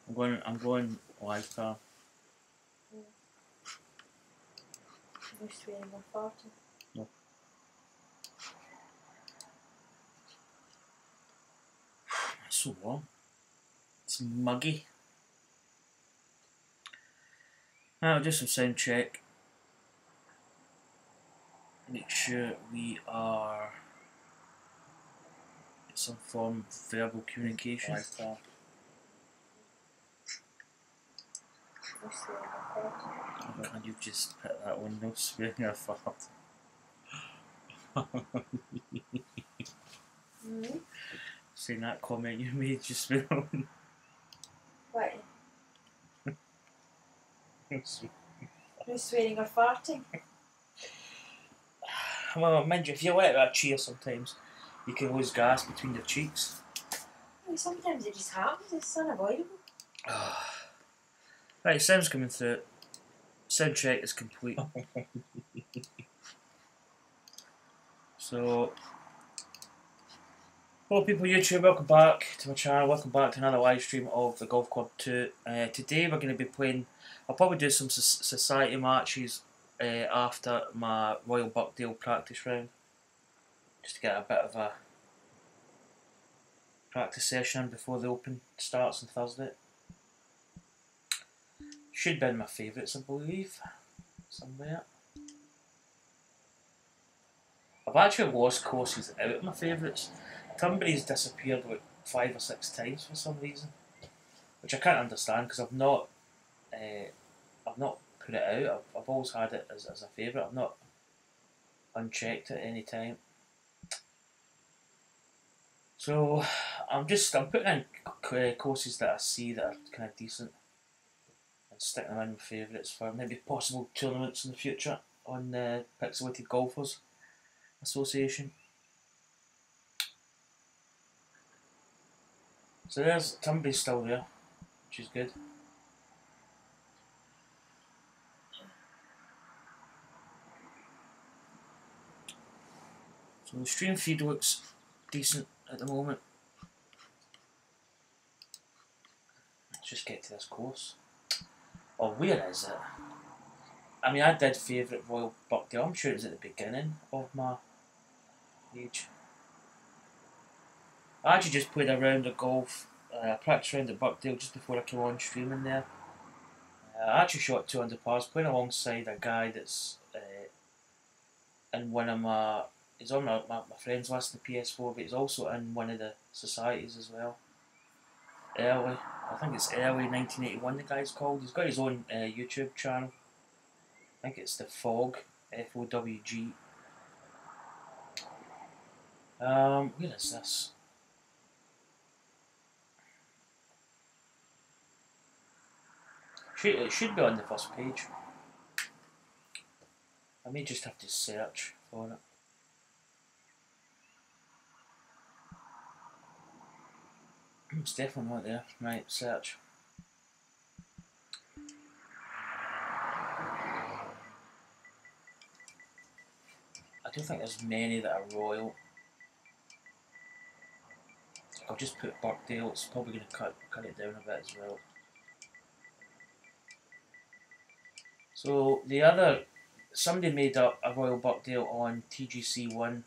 I'm going live car. You're swearing or farting? No. It's so warm. It's muggy. I'll do some sound check. Make sure we are in some form of verbal communication. You're swearing or farting? Can you just put that on? No swearing or fart. Saying that comment you made just now. What? You're swearing or farting? Well, mind you, if you let that cheer sometimes, you can lose gas between your cheeks. Well, sometimes it just happens, it's unavoidable. Right, sound's coming through. Sound check is complete. So, hello people YouTube, welcome back to my channel, welcome back to another live stream of the Golf Club 2. Today we're going to be playing, I'll probably do some society matches after my Royal Birkdale practice round. Just to get a bit of a practice session before the Open starts on Thursday. Should be in my favourites, I believe, somewhere. I've actually lost courses out of my favourites. Tunbury's disappeared like 5 or 6 times for some reason, which I can't understand because I've not put it out. I've always had it as a favourite. I've not unchecked at any time. So I'm putting in courses that I see that are kind of decent and sticking them in my favourites for maybe possible tournaments in the future on the Pixelated Golfers Association. So there's Tunbury's still there, which is good. So the stream feed looks decent at the moment. Let's just get to this course. Oh, where is it? I mean, I did favourite Royal Birkdale. I'm sure it was at the beginning of my age. I actually just played a round of golf, a practice round at Birkdale just before I came on streaming there. I actually shot 200 pars, playing alongside a guy that's in one of my... He's on my friends list in the PS4, but he's also in one of the societies as well. I think it's early 1981 the guy's called. He's got his own YouTube channel. I think it's the Fog, F-O-W-G. Where is this? It should be on the first page. I may just have to search for it. It's definitely not there. Right, search. I don't think there's many that are royal. I'll just put Birkdale. It's probably going to cut it down a bit as well. So the other, somebody made up a Royal Birkdale on TGC1,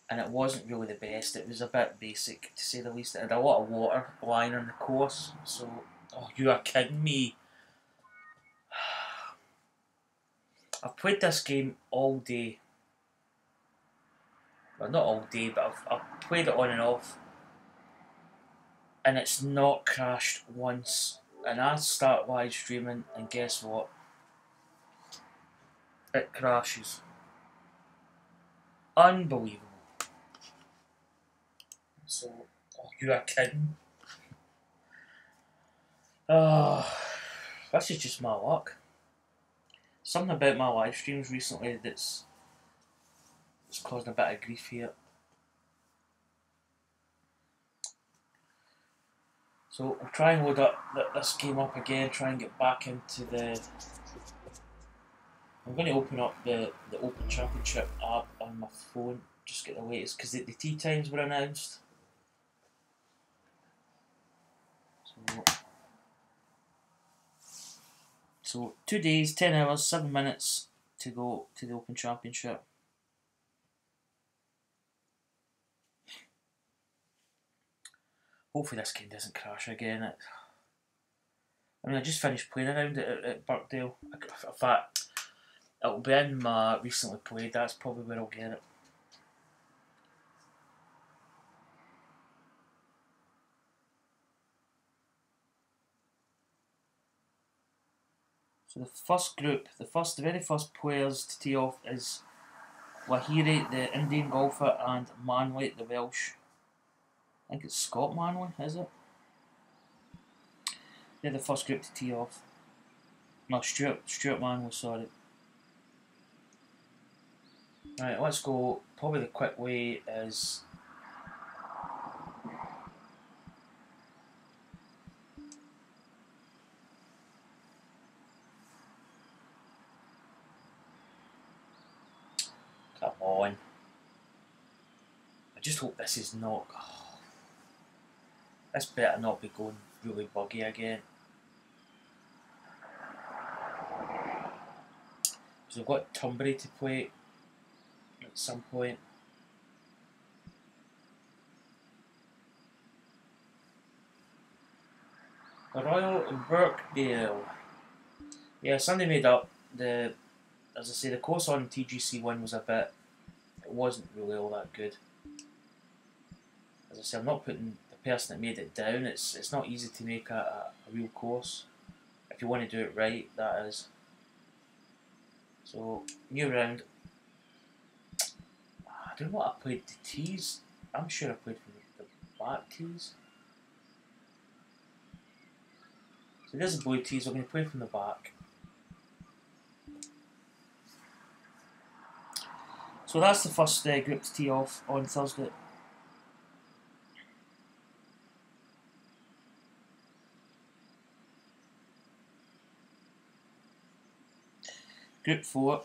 and it wasn't really the best. It was a bit basic, to say the least. It had a lot of water lying on the course. So, oh, you are kidding me. I've played this game all day. Well, not all day, but I've played it on and off. And it's not crashed once. And I start live streaming, and guess what? It crashes. Unbelievable. So, oh, you are kidding. Oh, this is just my luck. Something about my live streams recently that's caused a bit of grief here. So I'll try and load up this game up again, try and get back into the... I'm going to open up the Open Championship app on my phone, just get the latest, because the tee times were announced. So So 2 days, 10 hours, 7 minutes to go to the Open Championship. Hopefully this game doesn't crash again. I mean, I just finished playing around at Birkdale. In fact, it'll be in my recently played. That's probably where I'll get it. So the first group, the very first players to tee off is Lahiri, the Indian golfer, and Manley, the Welsh. I think it's Scott Manley, is it? They're the first group to tee off. No, Stuart Manley, sorry. Right, let's go. Probably the quick way is... Come on. I just hope this is not... Oh, this better not be going really buggy again. So we've got Tunbury to play at some point. The Royal Birkdale. Yeah, Sunday made up. As I say, the course on TGC1 was a bit... It wasn't really all that good. As I say, I'm not putting the person that made it down. It's not easy to make a real course. If you want to do it right, that is. So, new round. I don't know what I played the tees. I'm sure I played from the back tees. So there's the boy tees. We're going to play from the back. So that's the first group to tee off on Thursday. Group 4,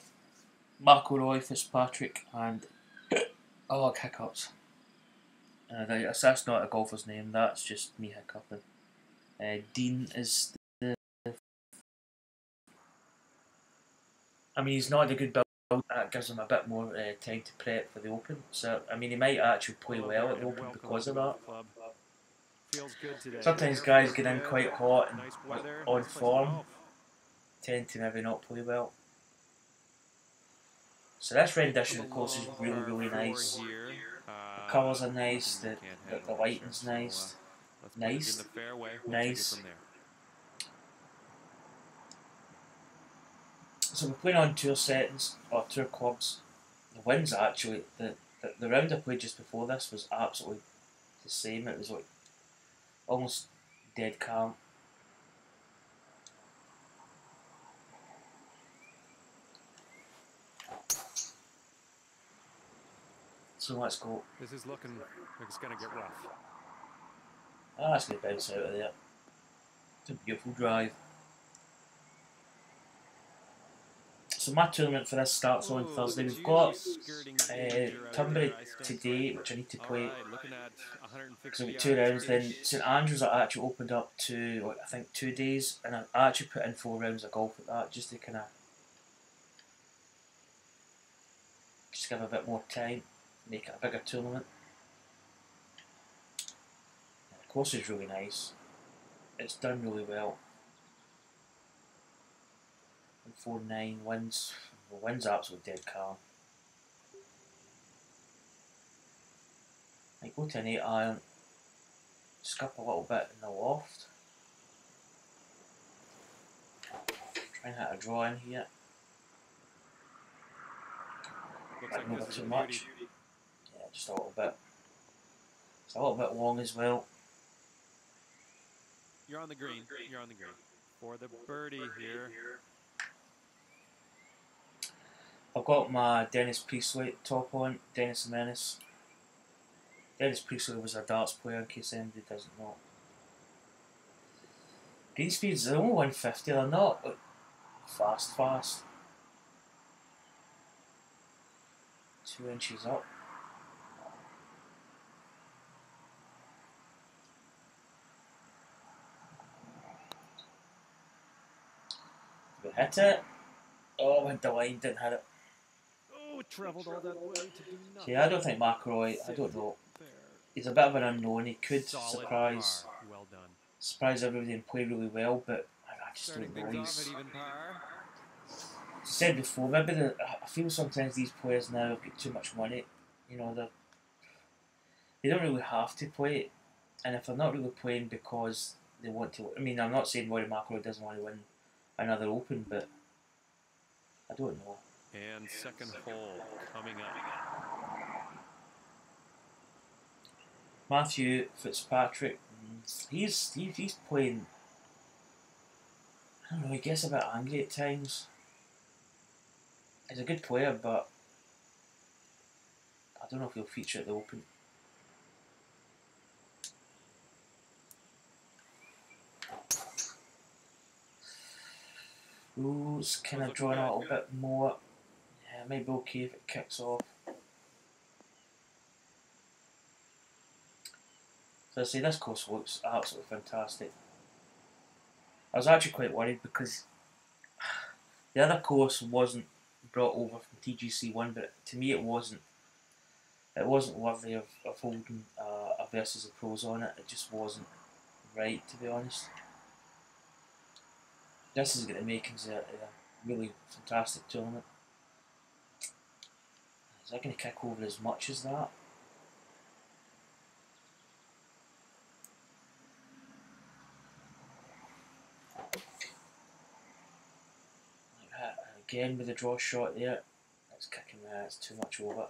McIlroy, Fitzpatrick, and hiccups. That's not a golfer's name. That's just me hiccuping. Dean is the. I mean, he's not a good build. That gives him a bit more time to prep for the Open. So, I mean, he might actually play well at the Open because of that. Sometimes guys get in quite hot and on form tend to maybe not play well. So this rendition of the course is really, really nice. The colours are nice, the lighting's nice. Nice. So we're playing on tour settings, or tour clubs. The winds actually, the round I played just before this was absolutely the same. It was like almost dead calm. So let's go. This is looking like it's going to get rough. Ah, that's going to bounce out of there. It's a beautiful drive. So my tournament for this starts on Thursday. We've got Tunbury today, which I need to play. Because I've got 2 rounds. Then St Andrews are actually opened up to, I think, 2 days. And I actually put in 4 rounds of golf at that, just to kind of... Just give a bit more time. Make it a bigger tournament. And the course is really nice. It's done really well. 4-9 winds. The wind's absolutely dead calm. I go to an 8 iron. Skip a little bit in the loft. Try and hit a draw in here. Might not too much. Yeah, just a little bit. It's a little bit long as well. You're on the green. You're on the green. For the birdie here. I've got my Dennis Priestley top on, Dennis the Menace. Dennis Priestley was a darts player, in case anybody doesn't know. Green speeds, they're only 150, they're not like, fast. 2 inches up. Hit it. Oh, went the line, didn't hit it. Oh, travelled all that way to do nothing. See, I don't think McIlroy, I don't know. He's a bit of an unknown. He could Solid surprise par. Well done. everybody and play really well, but I just Starting don't know. things off He's, at even par. as I said before, maybe I feel sometimes these players now have got too much money. You know, they don't really have to play, and if they're not really playing because they want to, I mean, I'm not saying Rory McIlroy doesn't want to win another Open, but I don't know. And second hole coming up. Matthew Fitzpatrick, he's playing. I don't know. He gets a bit angry at times. He's a good player, but I don't know if he'll feature at the Open. Ooh, it's kind of drawing a little bit more. Yeah, it might be okay if it kicks off. So I say this course looks absolutely fantastic. I was actually quite worried because the other course wasn't brought over from TGC1, but to me it wasn't. It wasn't worthy of holding a versus the pros on it. It just wasn't right, to be honest. This has got the makings of a really fantastic tournament. Is that going to kick over as much as that? Again with the draw shot there. It's kicking there, it's too much over.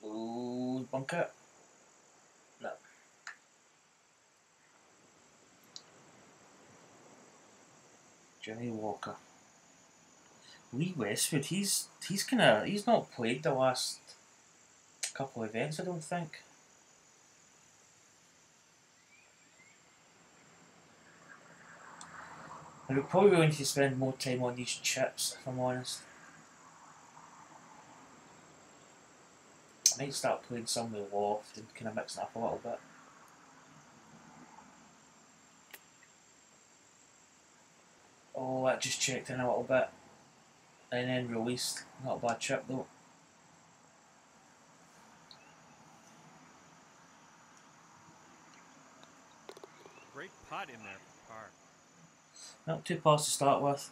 Ooh, bunker. No. Johnny Walker. Lee Westwood, he's not played the last couple of events, I don't think. I would probably going to spend more time on these chips, if I'm honest. I might start playing some with Loft and kind of mixing it up a little bit. Oh, that just checked in a little bit. And then released. Not a bad chip though. Great putt in there for par. Not two pars to start with.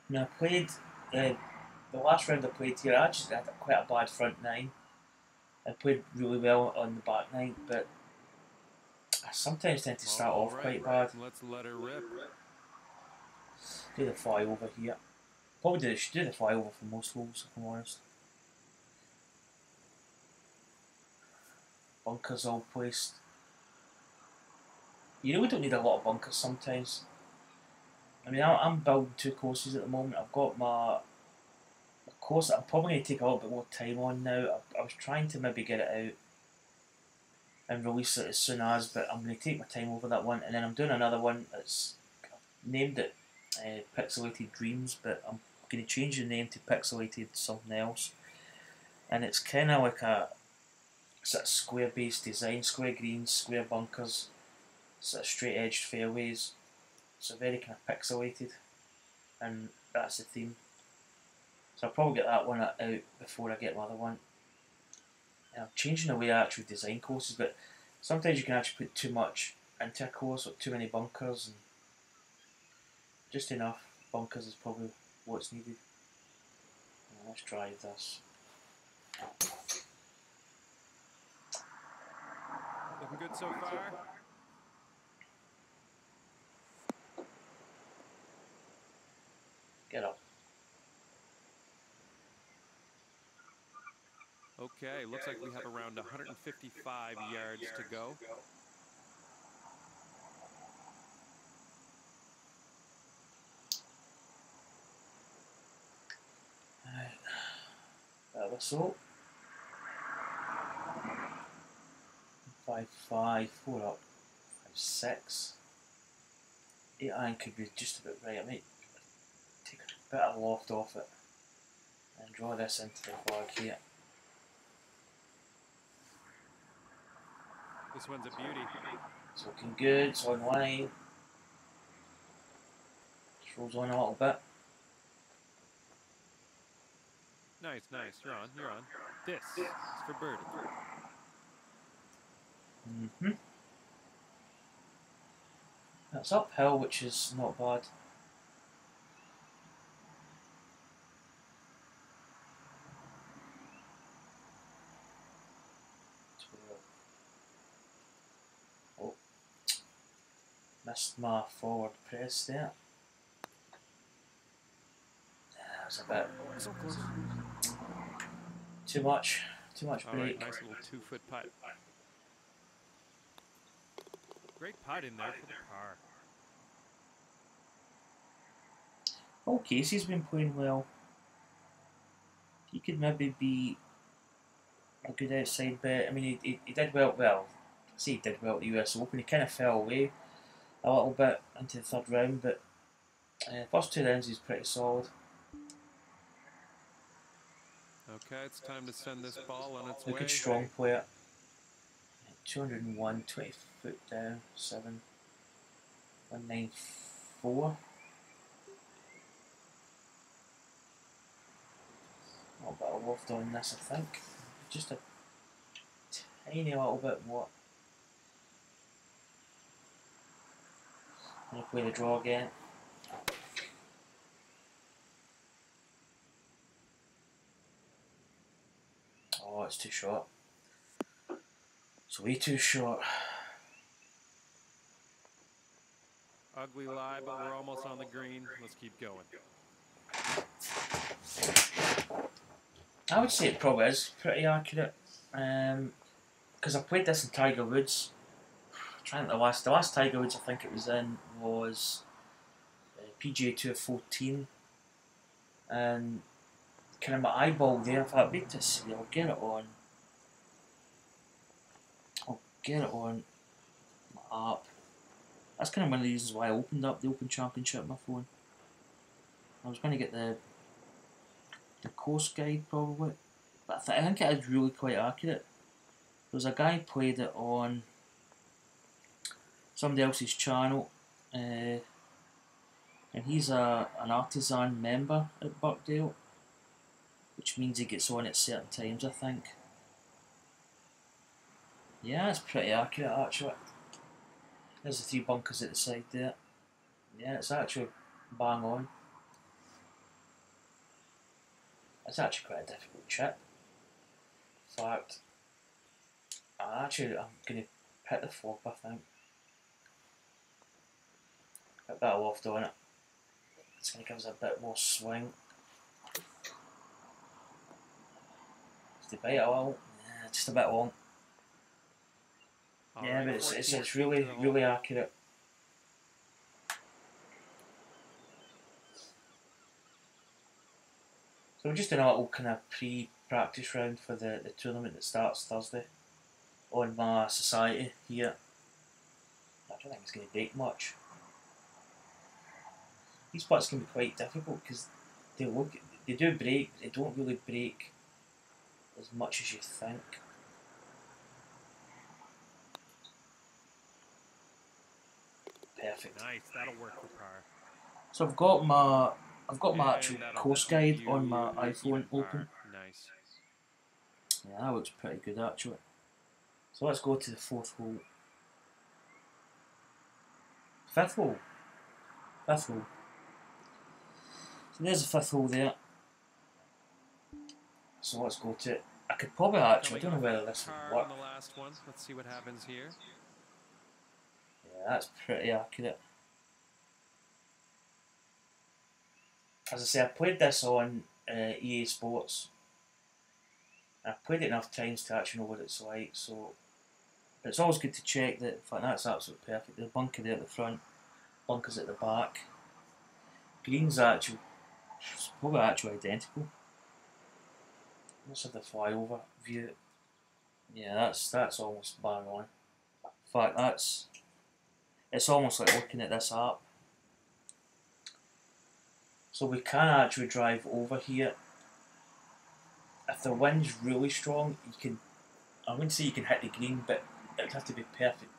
Now I played the last round I played here. I actually had quite a bad front nine. I played really well on the back nine, but I sometimes tend to start off quite bad. Let's let her rip. Do the flyover here. Probably should do the flyover for most holes, if I'm honest. Bunkers all placed. You really don't need a lot of bunkers sometimes. I mean, I'm building two courses at the moment. I've got my course that I'm probably going to take a little bit more time on now. I was trying to maybe get it out and release it as soon as, but I'm going to take my time over that one. And then I'm doing another one that's named it Pixelated Dreams, but I'm going to change the name to Pixelated something else. And it's kind of like a sort of square based design, square greens, square bunkers, sort of straight edged fairways. So very kind of pixelated, and that's the theme. So I'll probably get that one out before I get my other one. And I'm changing the way I actually design courses, but sometimes you can actually put too much into a course, or too many bunkers, and just enough bunkers is probably what's needed. Now let's drive this. Looking good so far. Get up. Okay, looks like we have around 155 yards to go. That whistle. 5-5, 4 up, 5-6. 8 iron could be just about right. I might take a bit of loft off it and draw this into the flag here. This one's a beauty. It's looking good, it's on line. Throws on a little bit. Nice, nice. You're on, you're on. This is for birdie. That's uphill, which is not bad. 12. Oh, missed my forward press there. That was a bit So close. too much All break. right, nice little 2-foot putt. Great putt in there for the par. Oh, Casey's been playing well. He could maybe be a good outside bet. I mean, he did well. Well, I say he did well at the US Open. He kind of fell away a little bit into the third round, but first 2 rounds he's pretty solid. Okay, it's time to send this ball on its Look way. at strong player. 201, 20 foot down, 7, 194. A little bit of loft on this, I think. Just a tiny little bit what. I'm going to play the draw again. Oh, it's too short. It's way too short. Ugly lie, but we're almost on the green. Let's keep going. I would say it probably is pretty accurate. Because I played this in Tiger Woods. I'm trying the last Tiger Woods I think it was in was PGA Tour 14. And kind of my eyeball there, if I wait to see, I'll get it on my app. That's kind of one of the reasons why I opened up the Open Championship on my phone. I was going to get the course guide probably, but I think it is really quite accurate. There was a guy played it on somebody else's channel, and he's an artisan member at Birkdale, which means he gets on at certain times, I think. Yeah, it's pretty accurate actually. There's the 3 bunkers at the side there. Yeah, it's actually bang on. It's actually quite a difficult chip. In fact, I'm going to hit the flop, I think. Put that loft on it. It's going to give us a bit more swing. Just to bite it a little. Yeah, just a bit long. All Yeah, right, but 14 it's feet really, to the hole. really accurate. So we're just doing a little kind of pre-practice round for the tournament that starts Thursday on my society here. I don't think it's going to break much. These putts can be quite difficult because they do break, but they don't really break as much as you think. Perfect. Nice, that'll work for par. So I've got my actual And that'll course be guide on my iPhone par. open. Nice. Yeah, that looks pretty good actually. So let's go to the 4th hole. 5th hole. 5th hole. So there's the 5th hole there. So let's go to it. I could probably actually, I don't know whether this would work. On the last one. Let's see what happens here. Yeah, that's pretty accurate. As I say, I played this on EA Sports. I've played it enough times to actually know what it's like, so but it's always good to check that. In fact, that's absolutely perfect. The bunker there at the front, bunkers at the back. Green's actually probably identical. Let's have the flyover view. Yeah, that's almost bang on. In fact, it's almost like looking at this app. So we can actually drive over here. If the wind's really strong, I wouldn't say you can hit the green, but it would have to be perfect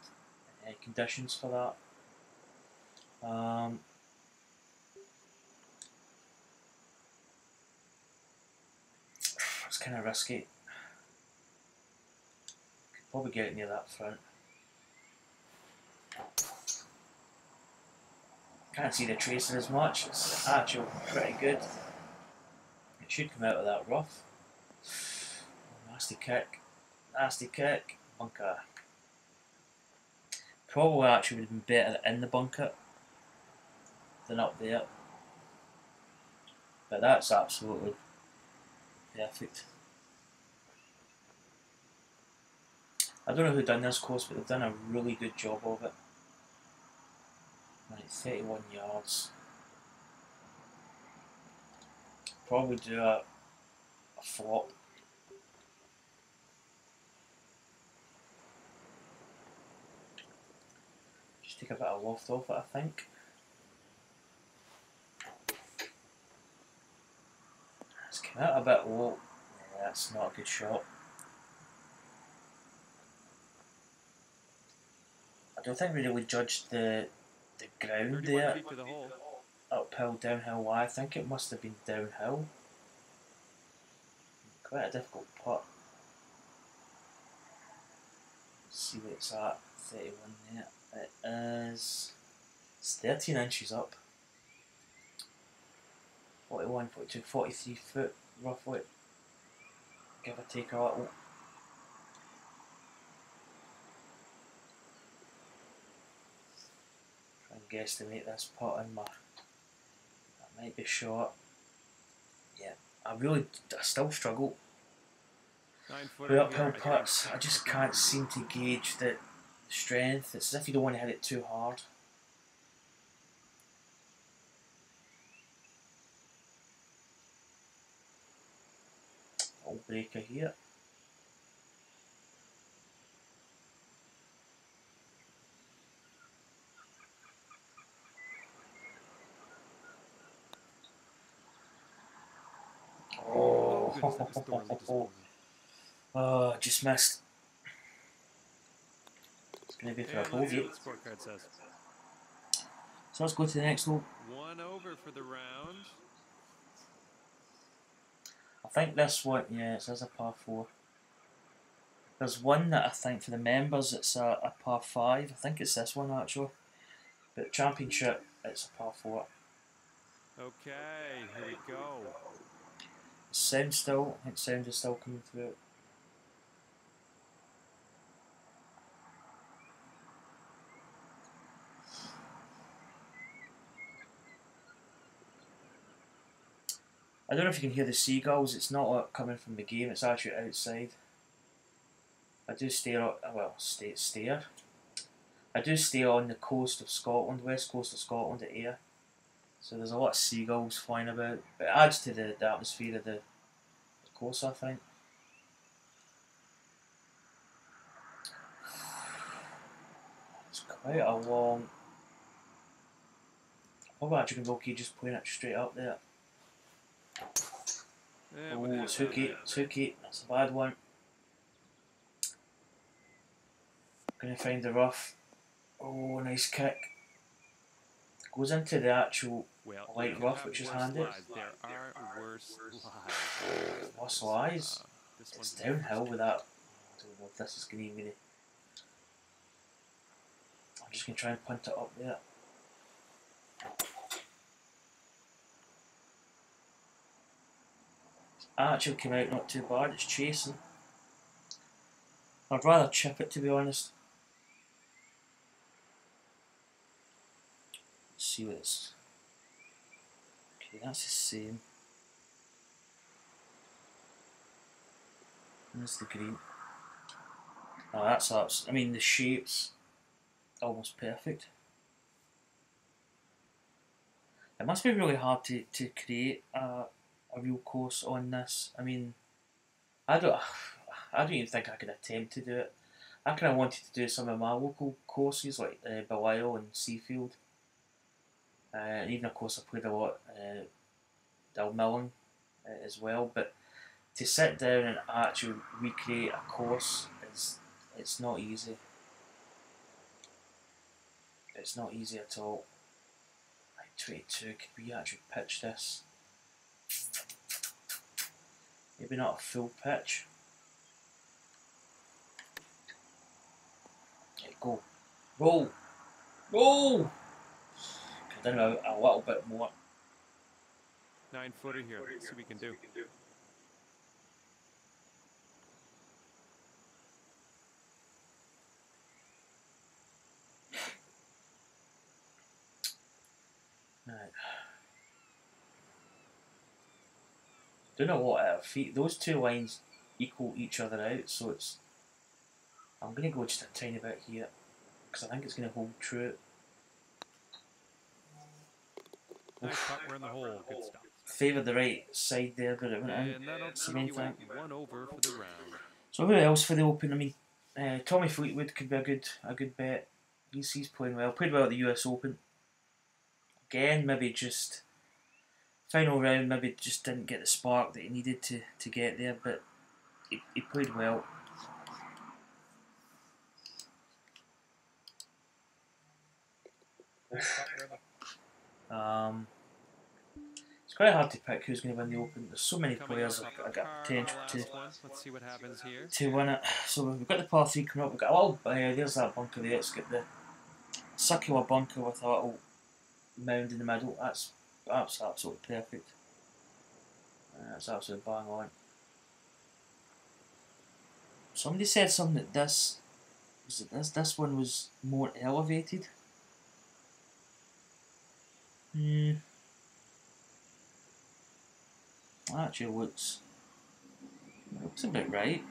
conditions for that. It's kind of risky. Could probably get it near that front. Can't see the tracing as much. It's actually pretty good. It should come out of that rough. Nasty kick. Nasty kick. Bunker. Probably actually would have been better in the bunker than up there. But that's absolutely perfect. I don't know who done this course, but they've done a really good job of it. Right, 31 yards. Probably do a flop. Just take a bit of loft off it, I think. It's come out a bit low. Yeah, that's not a good shot. I don't think we really judged the ground 31 there. feet to the hole. Uphill, downhill, why? I think it must have been downhill. Quite a difficult putt. Let's see where it's at. 31 there. It is. It's 13 inches up. 41, 42, 43 foot roughly. Give or take a little. Try and guesstimate this putt in my. That might be short. Yeah, I still struggle 9 foot with up uphill here. putts. I just can't seem to gauge the strength. It's as if you don't want to hit it too hard. Little breaker here. Oh, goodness, that was thorny. Disappointing. Oh, just missed. It's going to be for a And let's see bogey. what the scorecard says. So let's go to the next hole. 1 over for the round. I think this one, yeah, it says a par 4. There's one that I think for the members it's a par 5. I think it's this one actually. But championship, it's a par 4. Okay, here we go. Sound still, I think sound is still coming through. I don't know if you can hear the seagulls. It's not coming from the game. It's actually outside. I do stare. Stare. I do stay on the coast of Scotland, west coast of Scotland at Ayr. So there's a lot of seagulls flying about. But it adds to the atmosphere of the course, I think. It's quite a long. Probably actually going to be okay just playing it straight up there. Yeah, Oh, it's hooky. It's hooky. That's a bad one. Going to find the rough. Oh, nice kick. Goes into the actual light rough, which is handy. There are worse lies. Worse lies. It's downhill with that. I don't know if this is going to even. I'm just going to try and punt it up there. It's actually came out not too bad. It's chasing. I'd rather chip it, to be honest. Let's see what it's. Okay, that's the same. There's the green. Oh, that's ups. I mean, the shape's almost perfect. It must be really hard to create a real course on this. I mean, I don't even think I could attempt to do it. I kind of wanted to do some of my local courses like Belial and Seafield. And even of course I played a lot Dalmillan as well. But to sit down and actually recreate a course it's not easy. It's not easy at all. Like 22, could we actually pitch this? Maybe not a full pitch. Right, go. Roll! Roll! Could have done a little bit more. 9-footer here. Let's see what we can do. Right. Don't know what out of feet. Those two lines equal each other out, so it's. I'm going to go just a tiny bit here because I think it's going to hold true. Nice putt, we're in the hole. Good stuff. Favoured the right side there, but it went in. And that'll It's the keep main you thing. at 1 over for the round. So who else for the Open? I mean, Tommy Fleetwood could be a good bet. He's playing well. Played well at the US Open. Again, maybe just final round. Maybe just didn't get the spark that he needed to get there, but he played well. It's quite hard to pick who's going to win the Open. There's so many players that have got potential Let's see what happens here. to win it. So we've got the par 3 coming up. We've got a little. There's that bunker there. It's got the circular bunker with a little mound in the middle. That's absolutely perfect. That's absolutely bang on. Somebody said something that this one was more elevated. That actually looks a bit right.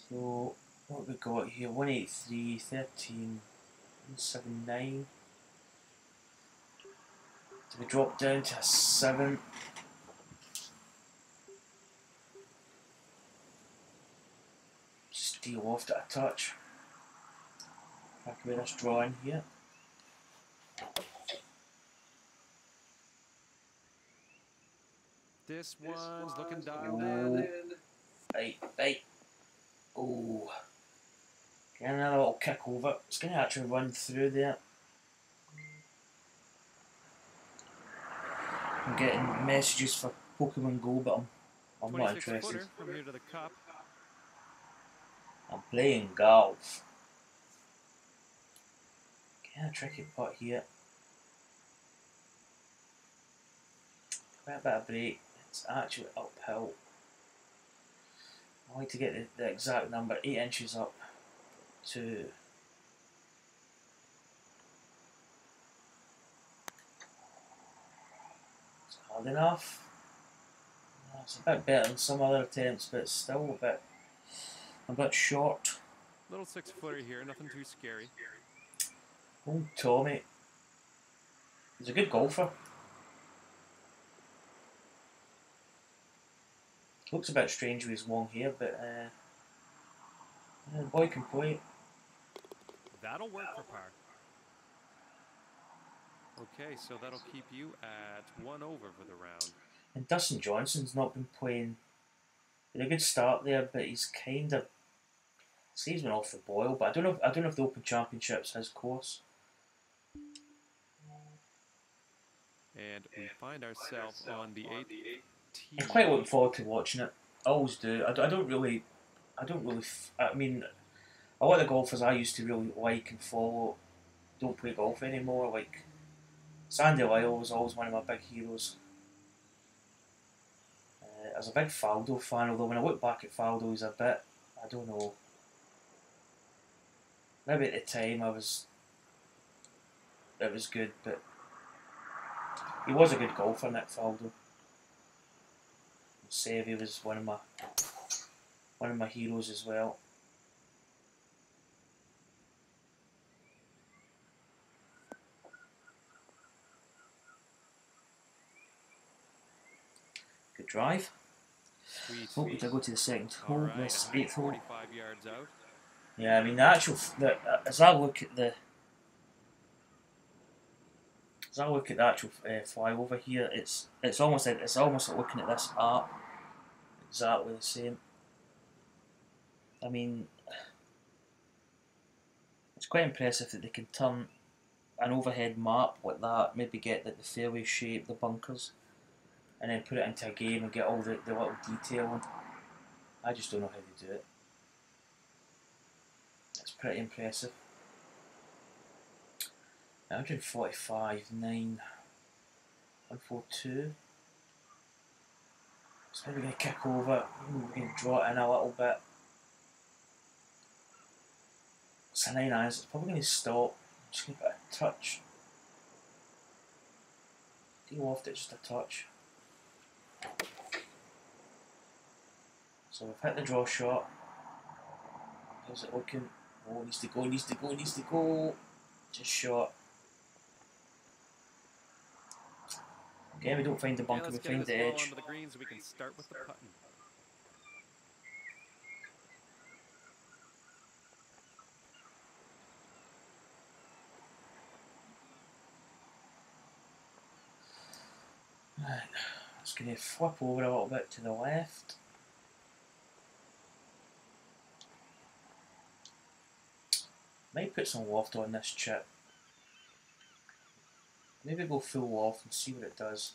So what have we got here? 183, 13, 179. Do we drop down to a 7? Just deal off at a touch. Back away this drawing here. This one's looking dialed in. Right. Oh. Get another little kick over. It's going to actually run through there. I'm getting messages for Pokemon Go, but I'm not interested. From here to the cup. I'm playing golf. Get a tricky putt here. Quite a bit of break. It's actually uphill. I like to get the exact number, 8 inches up to. It's hard enough. It's a bit better than some other attempts, but it's still a bit short. Little 6-footer here, nothing too scary. Oh, Tommy. He's a good golfer. Looks a bit strange with his long hair, but the boy can play. That'll work for par. Okay, so that'll keep you at 1 over for the round. And Dustin Johnson's not been playing. He had a good start there, but he's kind of. He's been off the boil, but I don't know if the Open Championship's his course. And we find ourselves on the 8th tee. I'm quite looking forward to watching it. I always do. I don't really. I mean, a lot of the golfers I used to really like and follow don't play golf anymore. Like Sandy Lyle was always one of my big heroes. I was a big Faldo fan, although when I look back at Faldo, he's a bit. I don't know. Maybe at the time it was good, but he was a good golfer, Nick Faldo. Seve was one of my heroes as well. Good drive. Sweet. We go to the second hole. Right, This 8th hole. 45 yards out. Yeah, I mean as I look at the actual flyover here, it's almost like looking at this art. Exactly the same. I mean, it's quite impressive that they can turn an overhead map like that, maybe get the fairway shape, the bunkers, and then put it into a game and get all the little detail in. I just don't know how to do it. It's pretty impressive. 145, 9, 142. So maybe we're going to kick over, we're going to draw it in a little bit. It's a 9 irons, it's probably going to stop. I'm just going to put a touch. Deal off it just a touch. So we've hit the draw shot. How's it looking? Oh, needs to go, needs to go, needs to go. Just shot. Again, we don't find the bunker, we find the edge. Onto the green so we can start with the putting. Right, just going to flip over a little bit to the left. Might put some loft on this chip. Maybe go full loft and see what it does.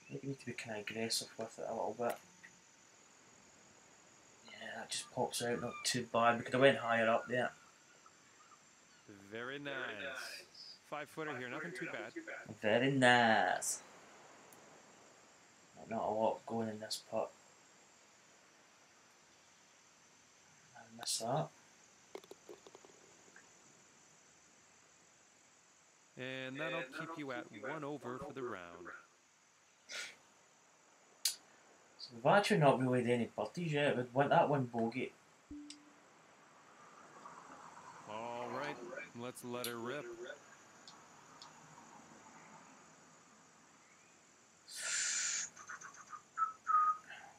Maybe need to be kind of aggressive with it a little bit. Yeah, that just pops out, not too bad. We could have went higher up there. Very nice. 5-footer here, nothing too bad. Very nice. Not a lot going in this putt. I missed that. And that'll keep you at 1 over for the round. So we've actually not really had any birdies yet. We'd want that one bogey. All right, let's let her rip.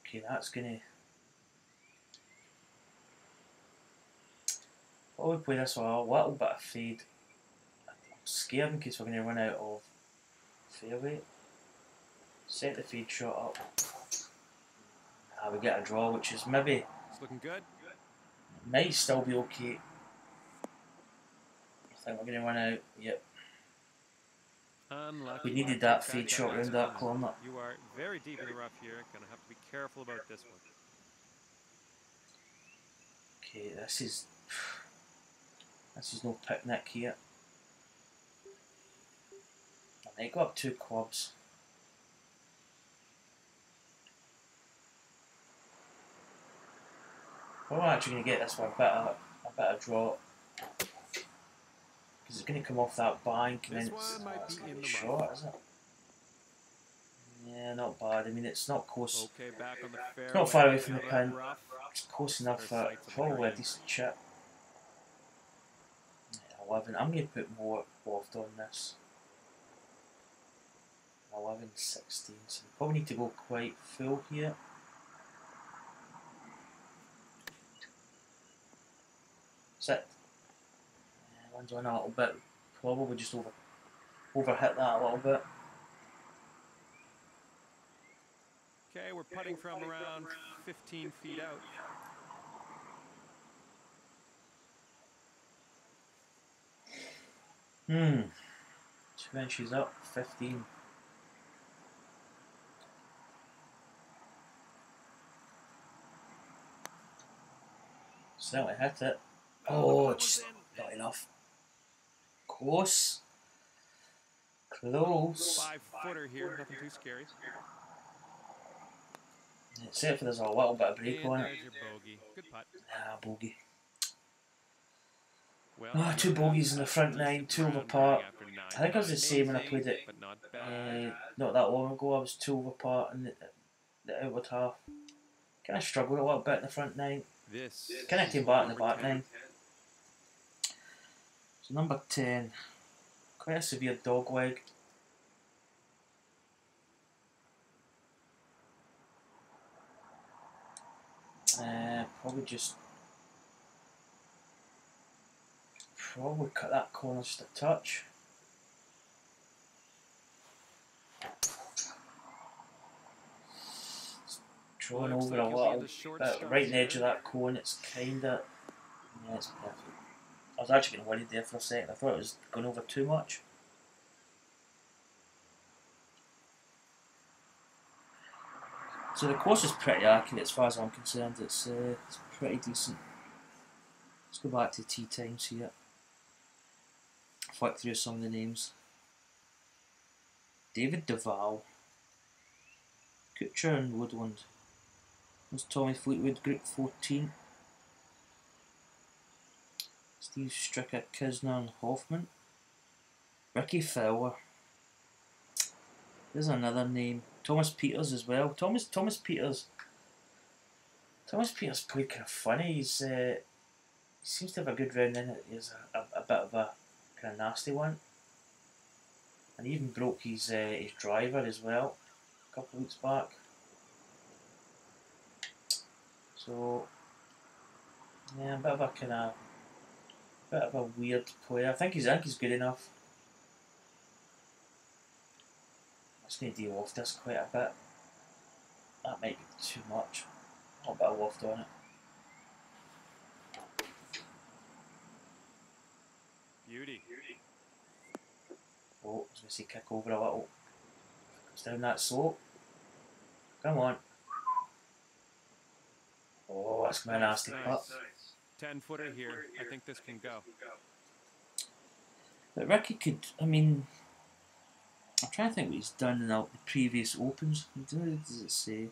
Okay, that's gonna probably play this one a little bit of fade. I'm scared in case we're gonna run out of fairway. Set the fade shot up. We get a draw, which is maybe It's looking good. might still be okay. I think we're gonna run out. Yep. Unlucky. We needed that fade shot round that corner. You are very deep in the rough here. Gonna have to be careful about this one. Okay, this is no picnic here. I might go up 2 clubs. We're actually going to get this one a bit of draw. Because it's going to come off that bank and then it's going to be short, isn't it? Yeah, not bad. I mean, it's not close. Okay, back on the fairway. It's not far away from the pin. It's close enough for probably a decent chip. Yeah, 11. I'm going to put more loft on this. 11, 16. So we probably need to go quite full here. Sit. Lands on a little bit. Probably just overhit that a little bit. Okay, we're putting from around 15 feet out. Hmm. 2 inches up, 15. Certainly hit it. Oh, just not enough. Close. Close. 5-footer here, nothing too scary. Except for there's a little bit of break on it. There's your bogey. Good putt. Ah, bogey. Well, 2 bogeys in the front 9, 2 over par. I think I was the same when I played it not that long ago. I was 2 over par in the outward half. Kind of struggled a little bit in the front 9. Kind of came back in the back 9. So number 10. Quite a severe dog leg. Probably cut that corner just a touch. Drawing over a little bit, right in the edge of that cone. It's kinda, yeah, it's perfect. I was actually getting worried there for a second. I thought it was going over too much. So the course is pretty accurate as far as I'm concerned. It's pretty decent. Let's go back to tee times here. Flick through some of the names. David Duval. Kutcher and Woodland. There's Tommy Fleetwood, Group 14. Steve Stricker, Kisner and Hoffman. Ricky Fowler. There's another name. Thomas Peters as well. Thomas Peters. Thomas Peters played kind of funny. He seems to have a good round in it. He's a bit of a kind of nasty one. And he even broke his driver as well a couple of weeks back. So yeah, a bit of a weird player. I think he's good enough. I'm just going to de-loft this quite a bit. That might be too much. A bit of loft on it. Beauty. Oh, I was going to say kick over a little. Comes down that slope. Come on. Oh, that's going to be a nasty putt. 10-footer here. I think this can go. But Ricky could, I mean, I'm trying to think what he's done in the previous Opens. What does it say?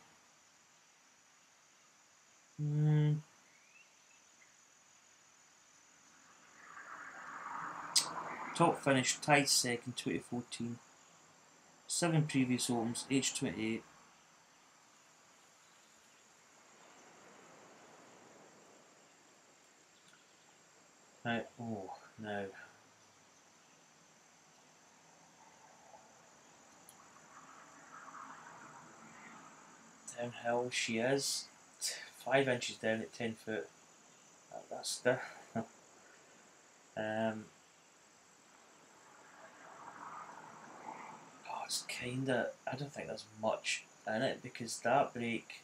Top finish, tied second, 2014. 7 previous Opens, age 28. Right, oh, no. Downhill she is. 5 inches down at 10 foot. That's the. It's kinda. I don't think there's much in it because that break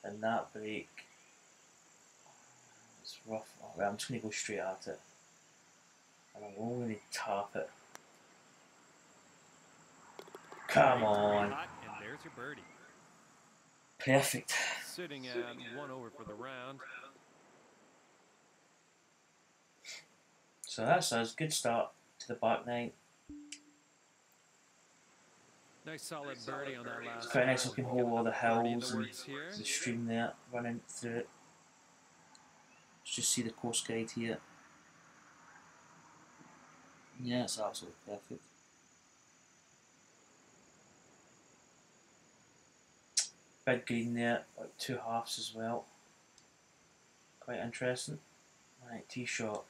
and that break. It's rough. Oh, well, I'm just going to go straight at it. And I'm only going to tap it. Come on. And there's your birdie. Perfect. Sitting at 1 over for the round. So that's a good start to the back nine. Nice solid birdie on that last. It's quite a nice looking hole, all the hills and here. the stream there running through it. Let's just see the course guide here. Yeah, it's absolutely perfect. Big green there, like 2 halves as well. Quite interesting. Right, tee shot.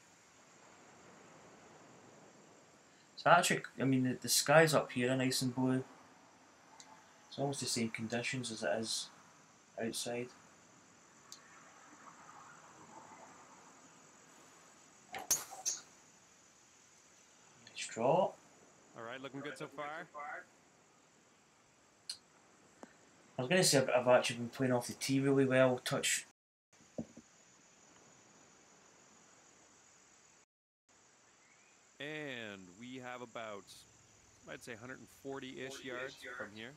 So actually, I mean, the skies up here are nice and blue. It's almost the same conditions as it is outside. Nice draw. Alright, looking good so far. I was going to say I've actually been playing off the tee really well. Touch. And we have about, I'd say 140-ish yards from here.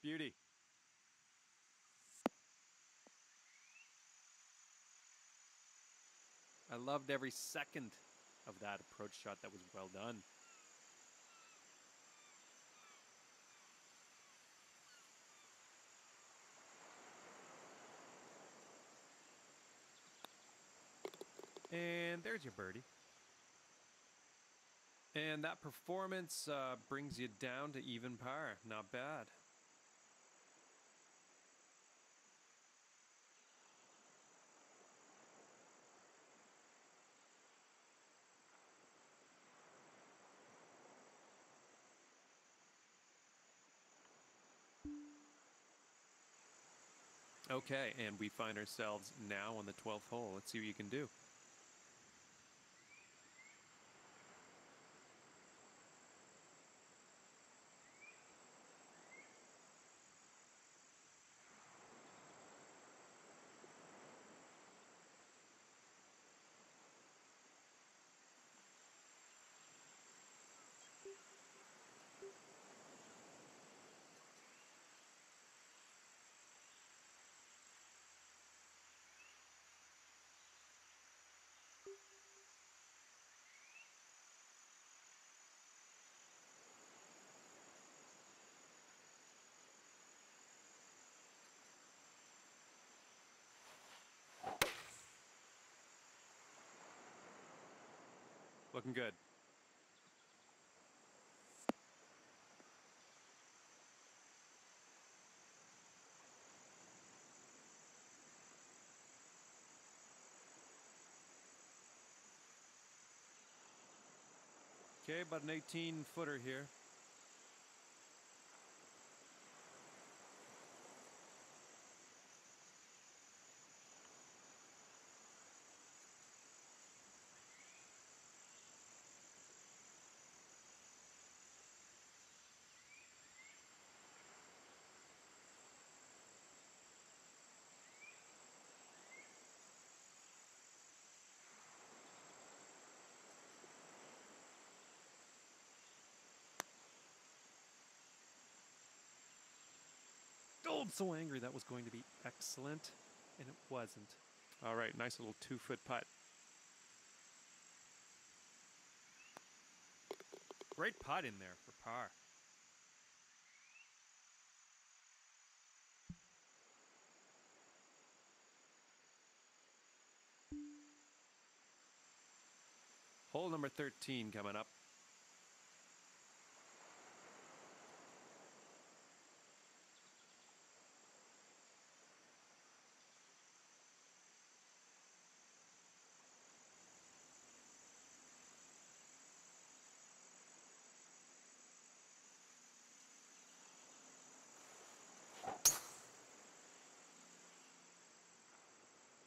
Beauty. I loved every second of that approach shot. That was well done. And there's your birdie. And that performance brings you down to even par. Not bad. Okay, and we find ourselves now on the 12th hole. Let's see what you can do. Looking good. Okay, about an 18-footer here. Oh, I'm so angry. That was going to be excellent, and it wasn't. All right, nice little 2-foot putt. Great putt in there for par. Hole number 13 coming up.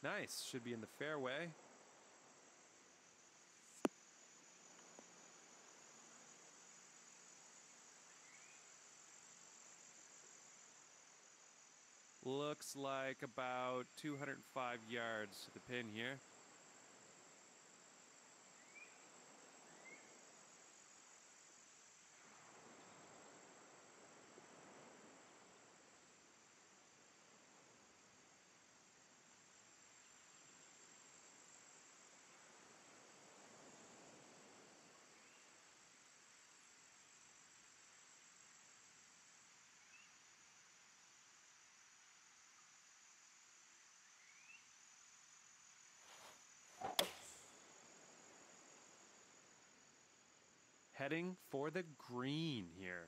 Nice. Should be in the fairway. Looks like about 205 yards to the pin here. Heading for the green here.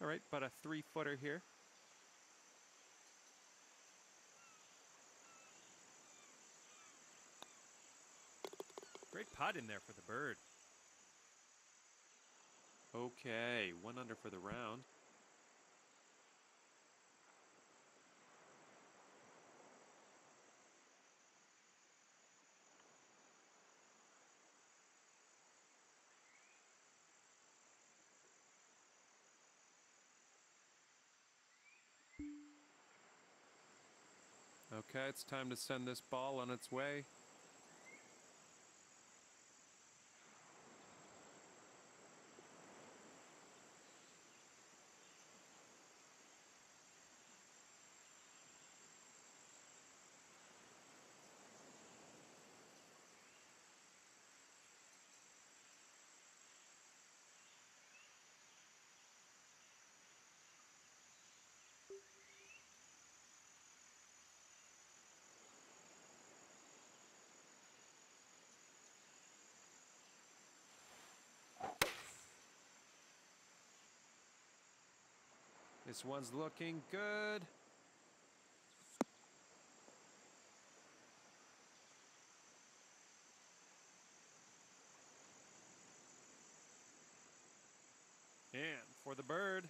All right, about a 3-footer here. Great putt in there for the bird. Okay, 1 under for the round. Okay, it's time to send this ball on its way. This one's looking good. for the bird.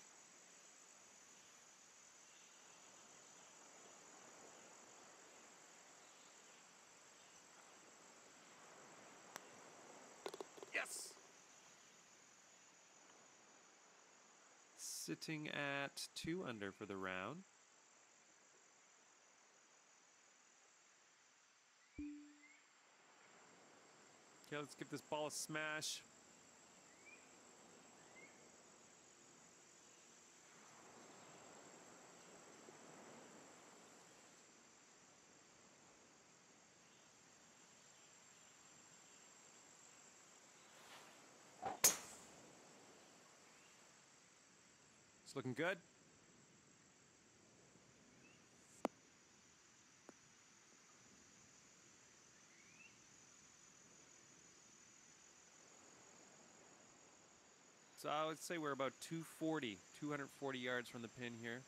Yes! Sitting at 2 under for the round. Okay, let's give this ball a smash. It's looking good. So I would say we're about 240 yards from the pin here.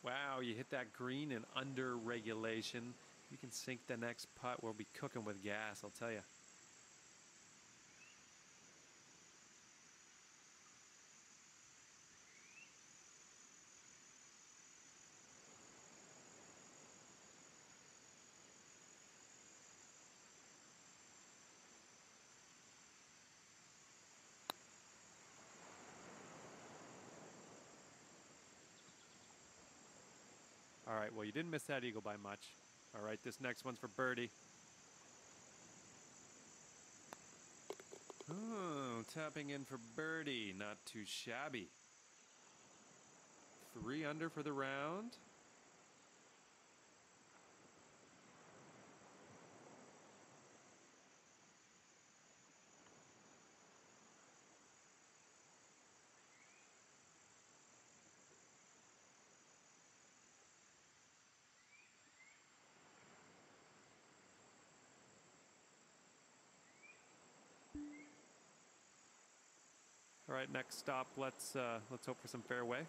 Wow, you hit that green in under regulation. You can sink the next putt. We'll be cooking with gas, I'll tell you. All right, well, you didn't miss that eagle by much. All right, this next one's for birdie. Oh, tapping in for birdie. Not too shabby. 3 under for the round. All right, next stop. Let's hope for some fairway.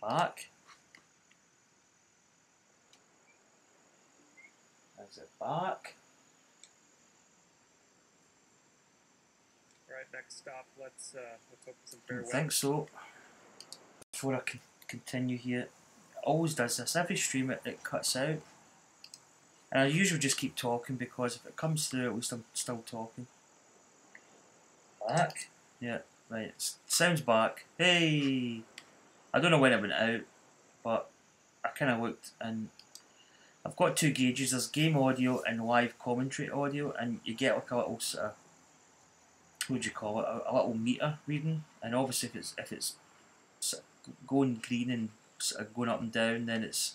Back. Is it back? All right, next stop. Let's hope for some I don't think so. Before I can continue here, it always does this. Every stream it cuts out. And I usually just keep talking because if it comes through, at least I'm still talking. Back? Yeah, right. Sounds back. Hey! I don't know when it went out, but I kind of looked and I've got 2 gauges. There's game audio and live commentary audio, and you get like a little sort of, what do you call it? A little meter reading. And obviously, if it's sort of going green and sort of going up and down, then it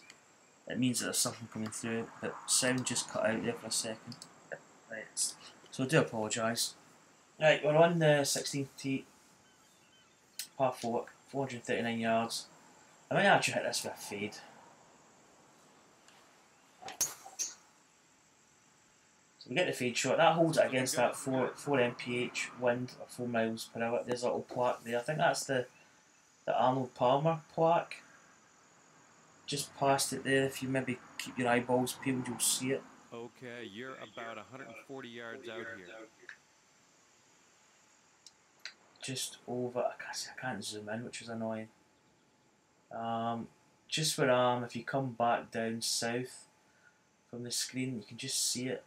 means that there's something coming through. But sound just cut out there for a second. Right. So I do apologise. Right, we're on the 16th tee, par 4, 439 yards. I might actually hit this with a fade. So we get the fade shot. That holds it against that 4 mph wind or 4 miles per hour. There's a little plaque there. I think that's the Arnold Palmer plaque. Just past it there. If you maybe keep your eyeballs peeled, you'll see it. Okay, you're about 140 yards out here. just over. I can't zoom in, which is annoying. Just where I am, if you come back down south from the screen, you can just see it,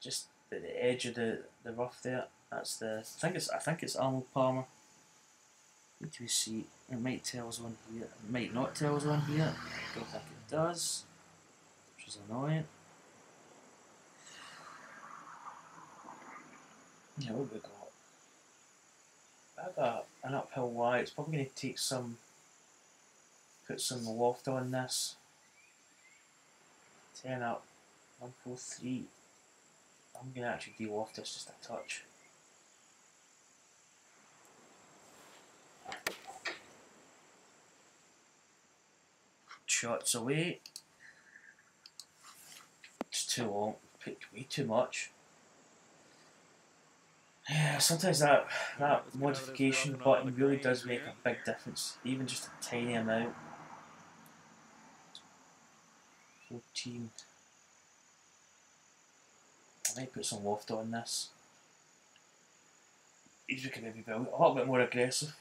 just at the edge of the rough there. That's the. I think it's Arnold Palmer. Need to see. It might tell us on here. It might not tell us on here. I don't think it does, which is annoying. Yeah, what have we got? I got an uphill Y. It's probably going to take some. Put some loft on this. 10 up. 1, 4, 3. I'm going to actually de-loft this just a touch. Shots away. It's too long. Picked way too much. Yeah, sometimes that modification button really does make a big difference, even just a tiny amount. 14. I might put some loft on this. He's looking maybe a little bit more aggressive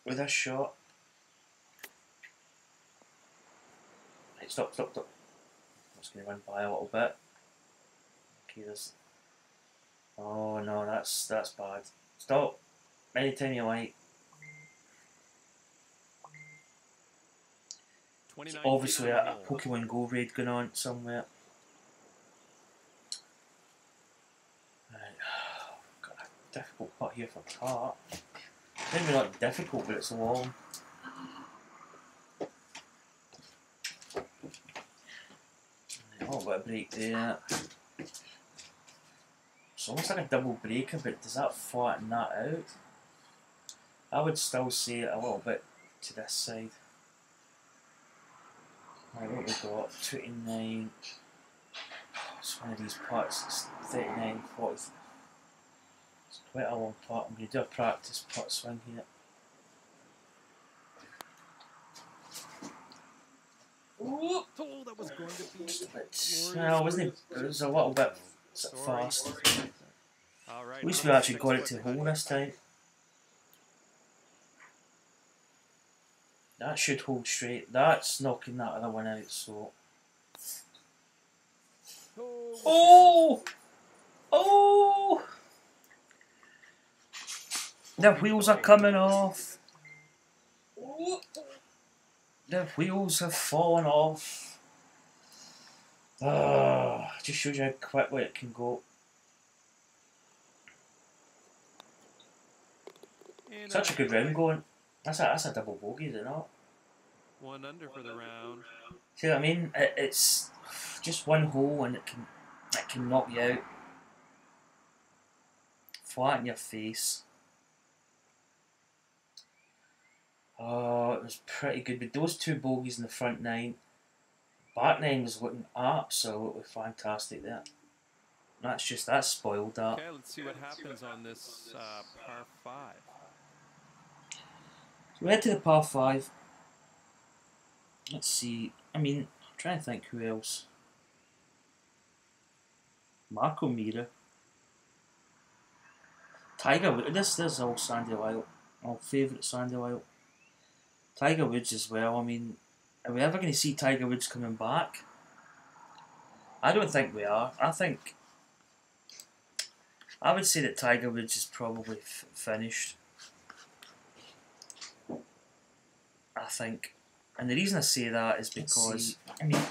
with this shot. Right, stop. I'm just going to run by a little bit. Okay, there's. Oh no, that's bad. Stop. Anytime you like. Obviously a Pokemon Go raid going on somewhere. Right. Got a difficult putt here for cart. Maybe not difficult, but it's long. A little bit of break there. It's almost like a double breaker, but does that flatten that out? I would still say a little bit to this side. Right, what we got? 29. It's one of these putts. It's 39, 40. It's quite a long putt. I'm going to do a practice putt swing here. Oh, that was going to be Just a bit. No, wasn't it? It was a little bit fast. At least we actually got it to hole this time. That should hold straight. That's knocking that other one out, so. Oh! Oh! The wheels are coming off. The wheels have fallen off. Just shows you how quickly it can go. Such a good round going. That's a double bogey, is it not? 1 under for the round. See what I mean? It's just one hole and it can knock you out. Flat in your face. Oh, it was pretty good. With those 2 bogeys in the front 9, back 9 was looking absolutely fantastic there. That's spoiled that. Okay, let's see what happens on this par 5. So we head to the par 5. Let's see. I mean, I'm trying to think who else. Marco Mira. Tiger Woods. This is all Sandy Lyle. My favourite Sandy Lyle. Tiger Woods as well. I mean, are we ever going to see Tiger Woods coming back? I don't think we are. I would say that Tiger Woods is probably finished. I think. And the reason I say that is because, I mean,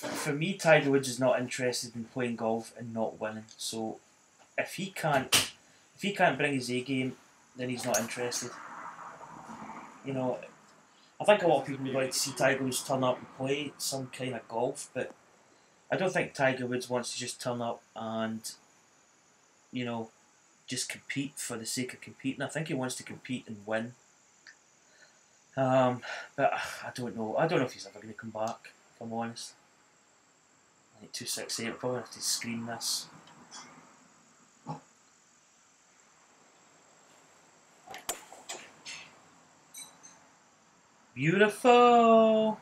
for me, Tiger Woods is not interested in playing golf and not winning. So, if he can't bring his A game, then he's not interested. You know, I think a lot of people would like to see Tiger Woods turn up and play some kind of golf, but I don't think Tiger Woods wants to just turn up and, you know, just compete for the sake of competing. I think he wants to compete and win. But I don't know. I don't know if he's ever going to come back, if I'm honest. I think 268, I'll probably have to screen this. Beautiful!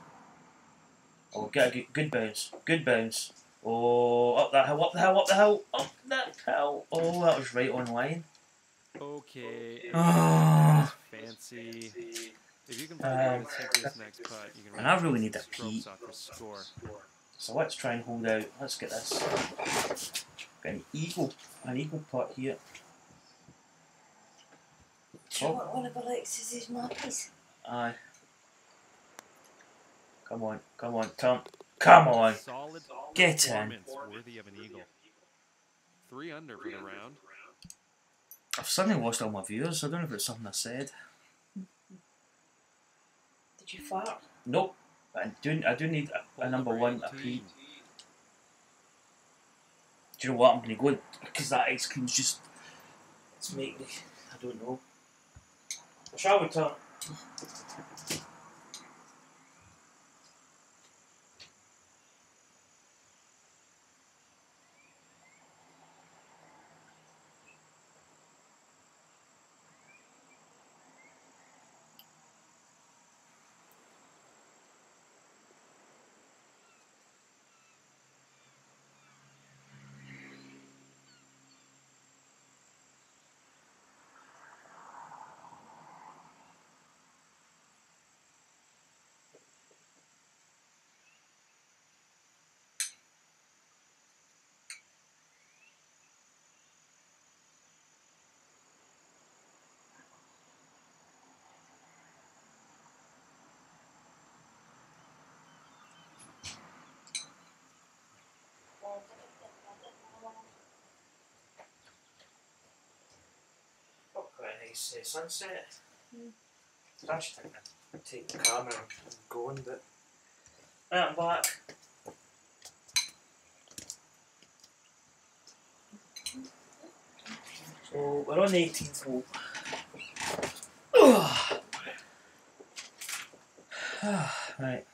Oh, get a good bounce. Good bounce. Oh, up that hill, up the hill, up the hill, up that hill. Oh, that was right on line. Okay, Ah. fancy. If you can find a way to sink this next putt, you can And I really really need take a the strokes pee. off your score. So let's try and hold out. Let's get this. Got an eagle putt here. Do you want one of Alexis's mappies? Aye. Come on, Tom. Come on. Solid Get in. performance worthy of an eagle. 3 under for the round. I've suddenly lost all my viewers. I don't know if it's something I said. Did you fart? Nope. I do need a number one, a pee. Do you know what? I'm going to go because that ice cream's just. It's making me. I don't know. Shall we, Tom? Oh, quite a nice sunset. I should take the camera and going, but right, I'm back. So we're on the 18th hole. Right.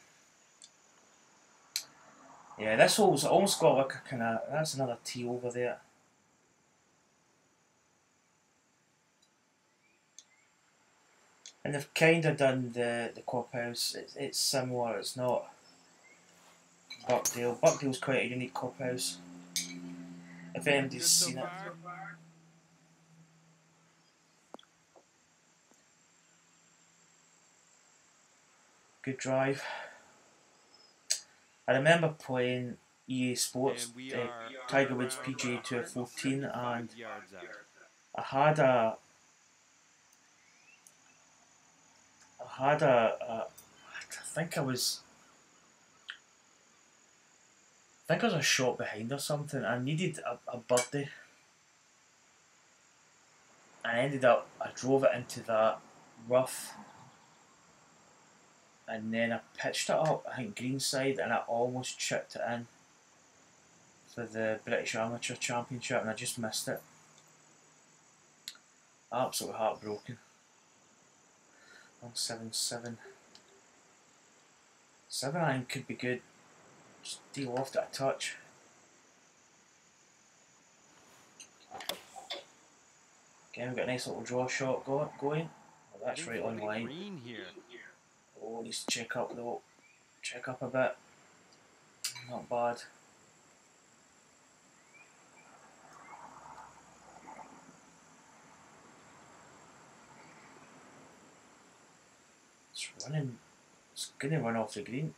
Yeah, this hole's almost got like a kind of. That's another tee over there. And they've kind of done the clubhouse. It's similar. It's not Birkdale. Birkdale's quite a unique clubhouse. If anybody's seen it. Good drive. I remember playing EA Sports, Tiger Woods PGA Tour 14, and I had a I think I was a shot behind or something. I needed a birdie. I drove it into that rough, and then I pitched it up, I think greenside, and I almost chipped it in for the British Amateur Championship, and I just missed it. Absolutely heartbroken. 177. 7 iron could be good. Just deal off it a touch. Again, we've got a nice little draw shot going. Oh, that's right on line. Oh, needs to check up though. Check up a bit. Not bad. It's running. It's going to run off the green.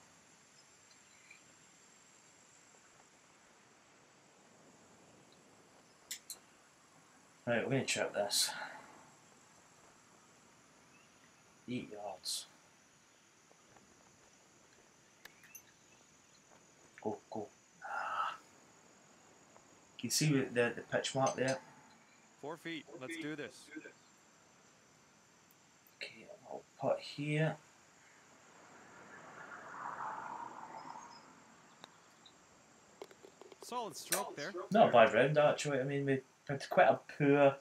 Right, we're going to chip this. 8 yards. Go. Ah. Can you see the pitch mark there? 4 feet. Let's do this. Okay, I'll put here. Solid stroke there. Not a bad round actually. I mean, we had quite a poor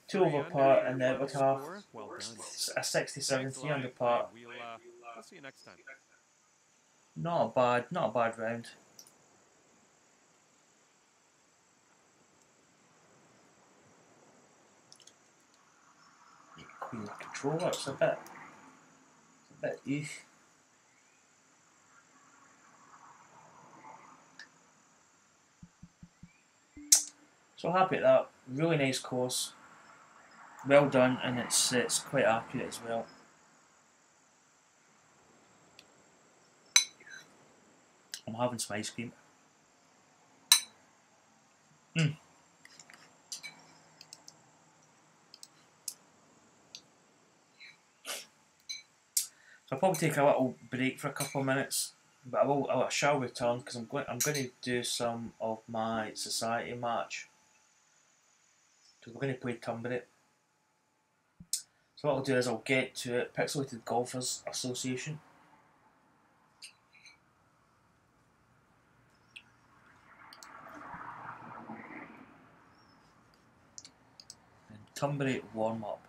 2 over par in the wood half. Well done. A 67, 3 under par. We'll see you next time. Not a bad round. Queen of controller, it's a bit So happy at that. Really nice course. well done, and it's quite accurate as well. I'm having some ice cream. Mm. So I'll probably take a little break for a couple of minutes, but I shall return because I'm going to do some of my society match. So we're going to play Tumbry. So what I'll do is I'll get to it. Pixelated Golfers Association. And Tumbry warm up.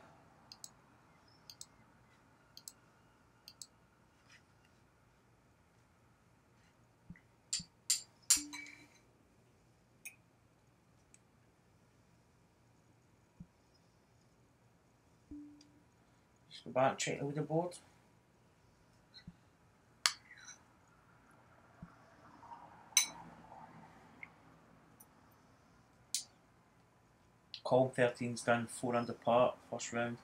Just go back and check the leaderboard. Column 13's done 4 under par, first round.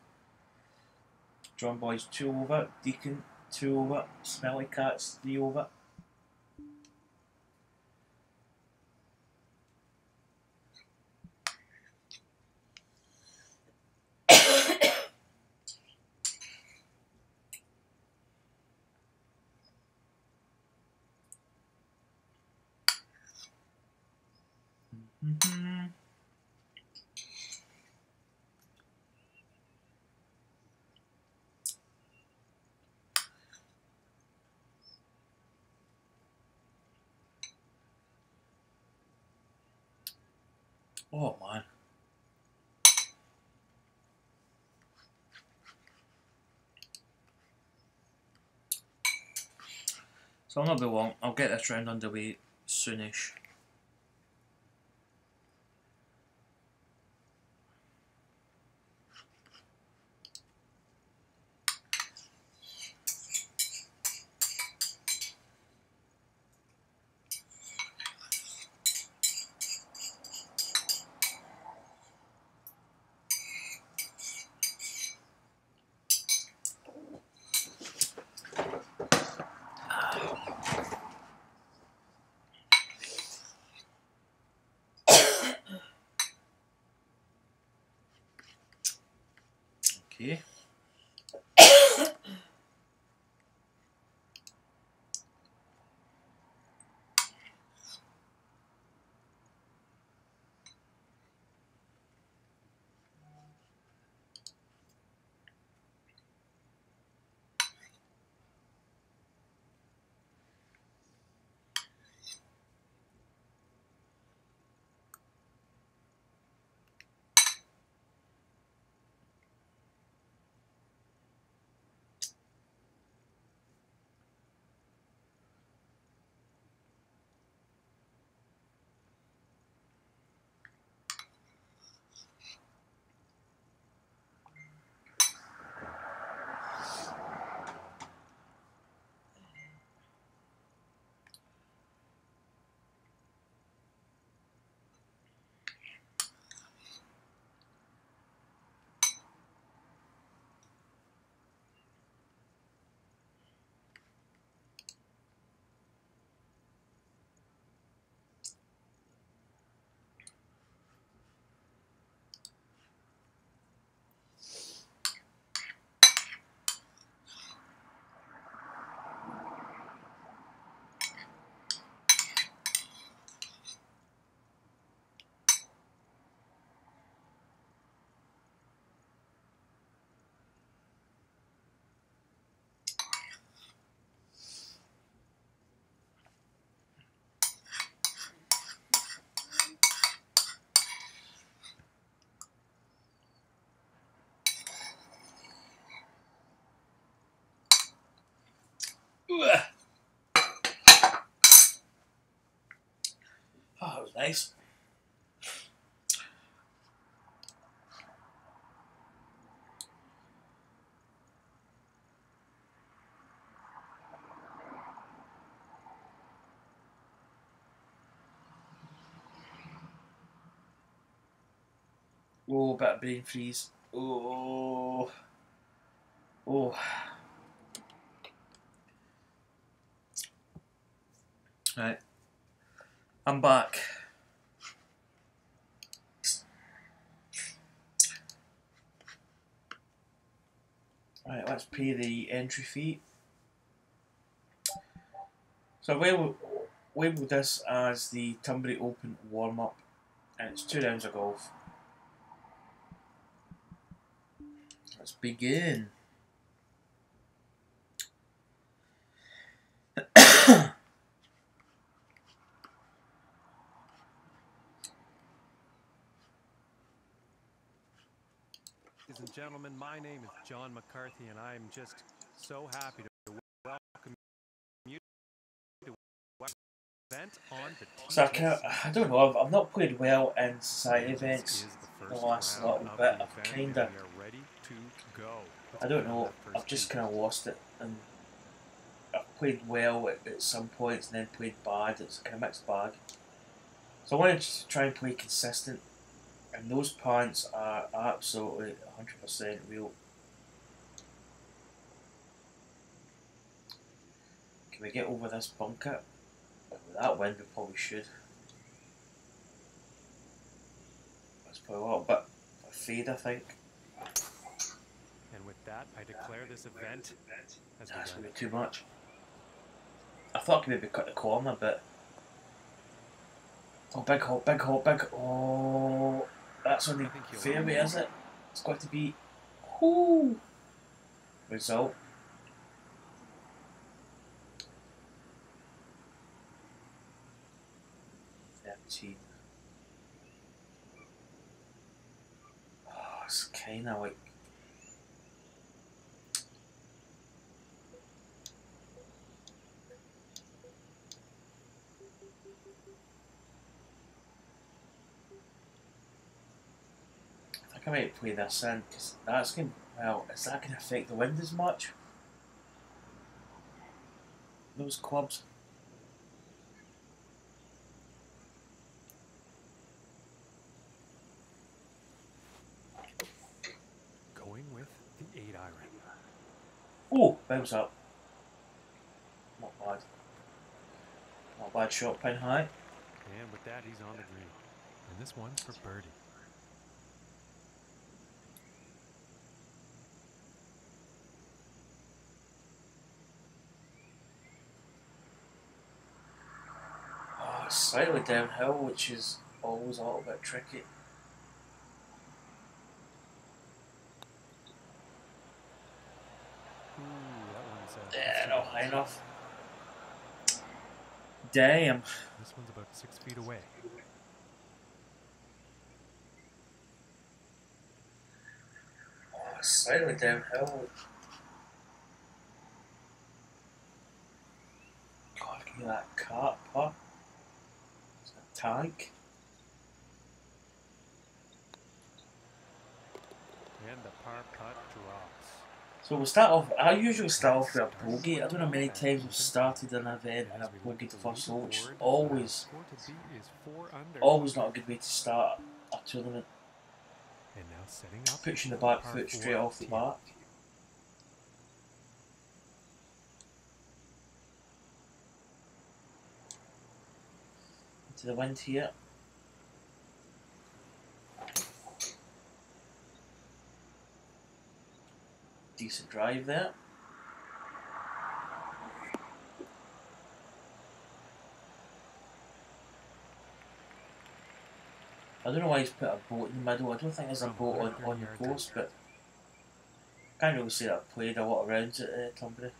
John Boy's 2 over, Deacon 2 over, Smelly Cats 3 over. Oh man. So I'll not be long, I'll get this round underway soonish. Okay. Oh, that was nice. Oh, bit of brain freeze. Oh. Oh. Right. I'm back. Right, let's pay the entry fee. So we'll label this as the Tunbury Open warm-up, and it's 2 rounds of golf. Let's begin. Ladies and gentlemen, my name is John McCarthy, and I am just so happy to welcome you to our event on the So TGC. I don't know, I've not played well in society This events is the the first last round little of bit. the I've event, kind and of, we are ready to go. Let's I don't play on know, that first I've just tee. kind of lost it, and I've played well at some points and then played bad. It's a kind of mixed bag. So I wanted to try and play consistent, and those pants are absolutely 100% real. Can we get over this bunker? With that wind, we probably should. That's probably a little bit of a fade, I think. And with that, I declare this event has That's begun. going to be too much. I thought I could maybe cut the corner, but... Oh, big hole, big hole, big... Oh... That's on the fairway, is it? It's got to be... Whoo! Result. Oh, it's kind of like... I think I might play this in, because that's going to... Well, is that going to affect the wind as much? Those clubs? Going with the 8-iron. Oh, bounce up. Not bad. Not bad shot, pin high. And with that, he's on the green. And this one's for birdie. Oh, it's slightly downhill, which is always a little bit tricky. Ooh, that one's Yeah, not high enough. Damn. This one's about 6 feet away. Oh, it's slightly downhill. God, give me that cart, huh? It's a tank. And the par putt drops. So we'll start off. I usually start off with a bogey. I don't know how many times we've started an event and I've bogeyed the first hole, which is always not a good way to start a tournament. And now setting up, Pushing the back foot straight off the bat. Into the wind here. Decent drive there. I don't know why he's put a boat in the middle. I don't think there's a boat on the course, but I can't really say that I've played a lot of rounds at Tunbury. In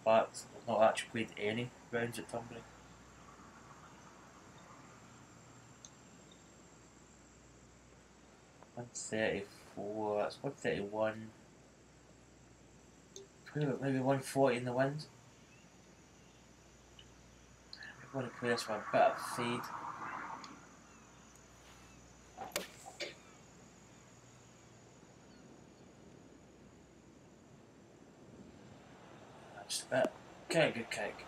fact, I've not actually played any rounds at Tunbury. $134, that's 131. Maybe 140 in the wind. I'm going to play this one a bit of fade. Just a bit. Okay, good kick.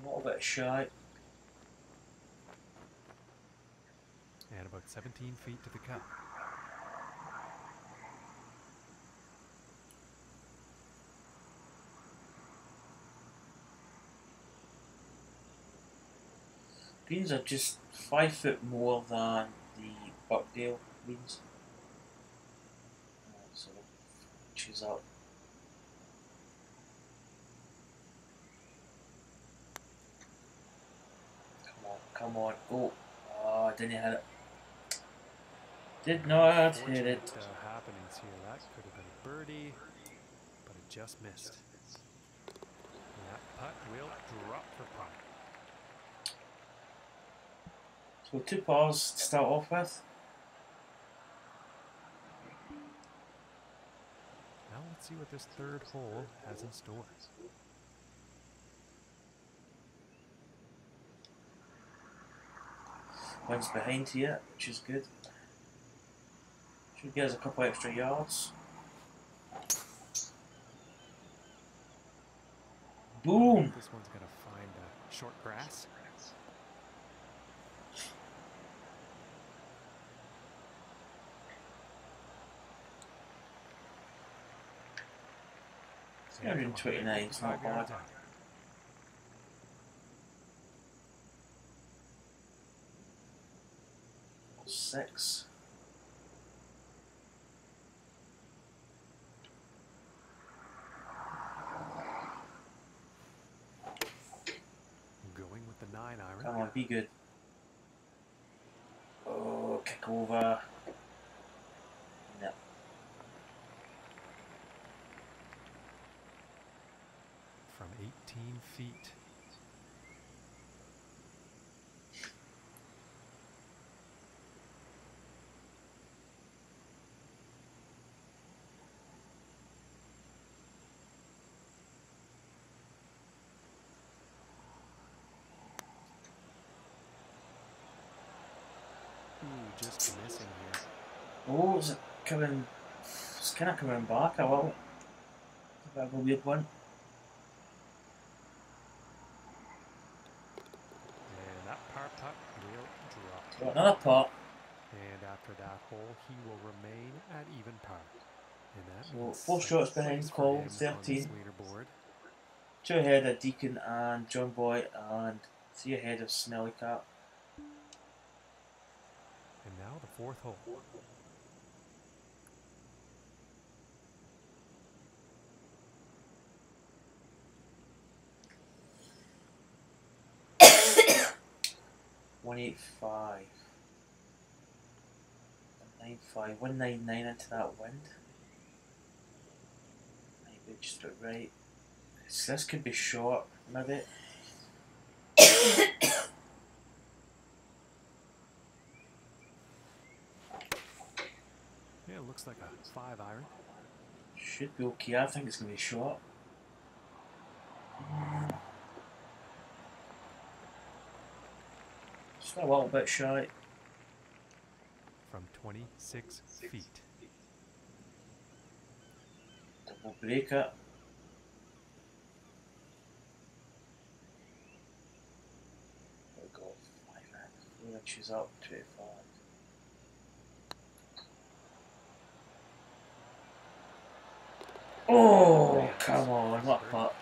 A little bit shy. And about 17 feet to the cup. Greens are just 5 foot more than the Birkdale greens. So choose up. Come on, go. Oh, I didn't hit it. Did not hit it. Happenings here. That could have been a birdie, but it just missed. And that putt will drop for par. So 2 pars to start off with. Now let's see what this third hole has in store. Wind's behind here, which is good. Should give us a couple extra yards. Boom! This one's going to find short grass. It's 129, it's not bad. Six. Going with the 9 iron. Come on, be good. Oh, kick over. No. From 18 feet. Just missing here. Oh, is it coming? It's kind of coming back a little. It's a bit of a weird one. And that par putt will drop. Got another putt. And after that hole, he will remain at even par. And that So means 4 shots behind Cole, 13. 2 ahead of Deacon and John Boy, and 3 ahead of Smelly Cat. And now the 4th hole. $185. 195. 199 into that wind. Maybe just about right. So this could be short, maybe. Yeah, it looks like a 5 iron. Should be okay. I think it's going to be short. Just a little bit shy. From 26 feet. Double break it. There we go. 4 inches up, 25. Oh, come on, what a putt.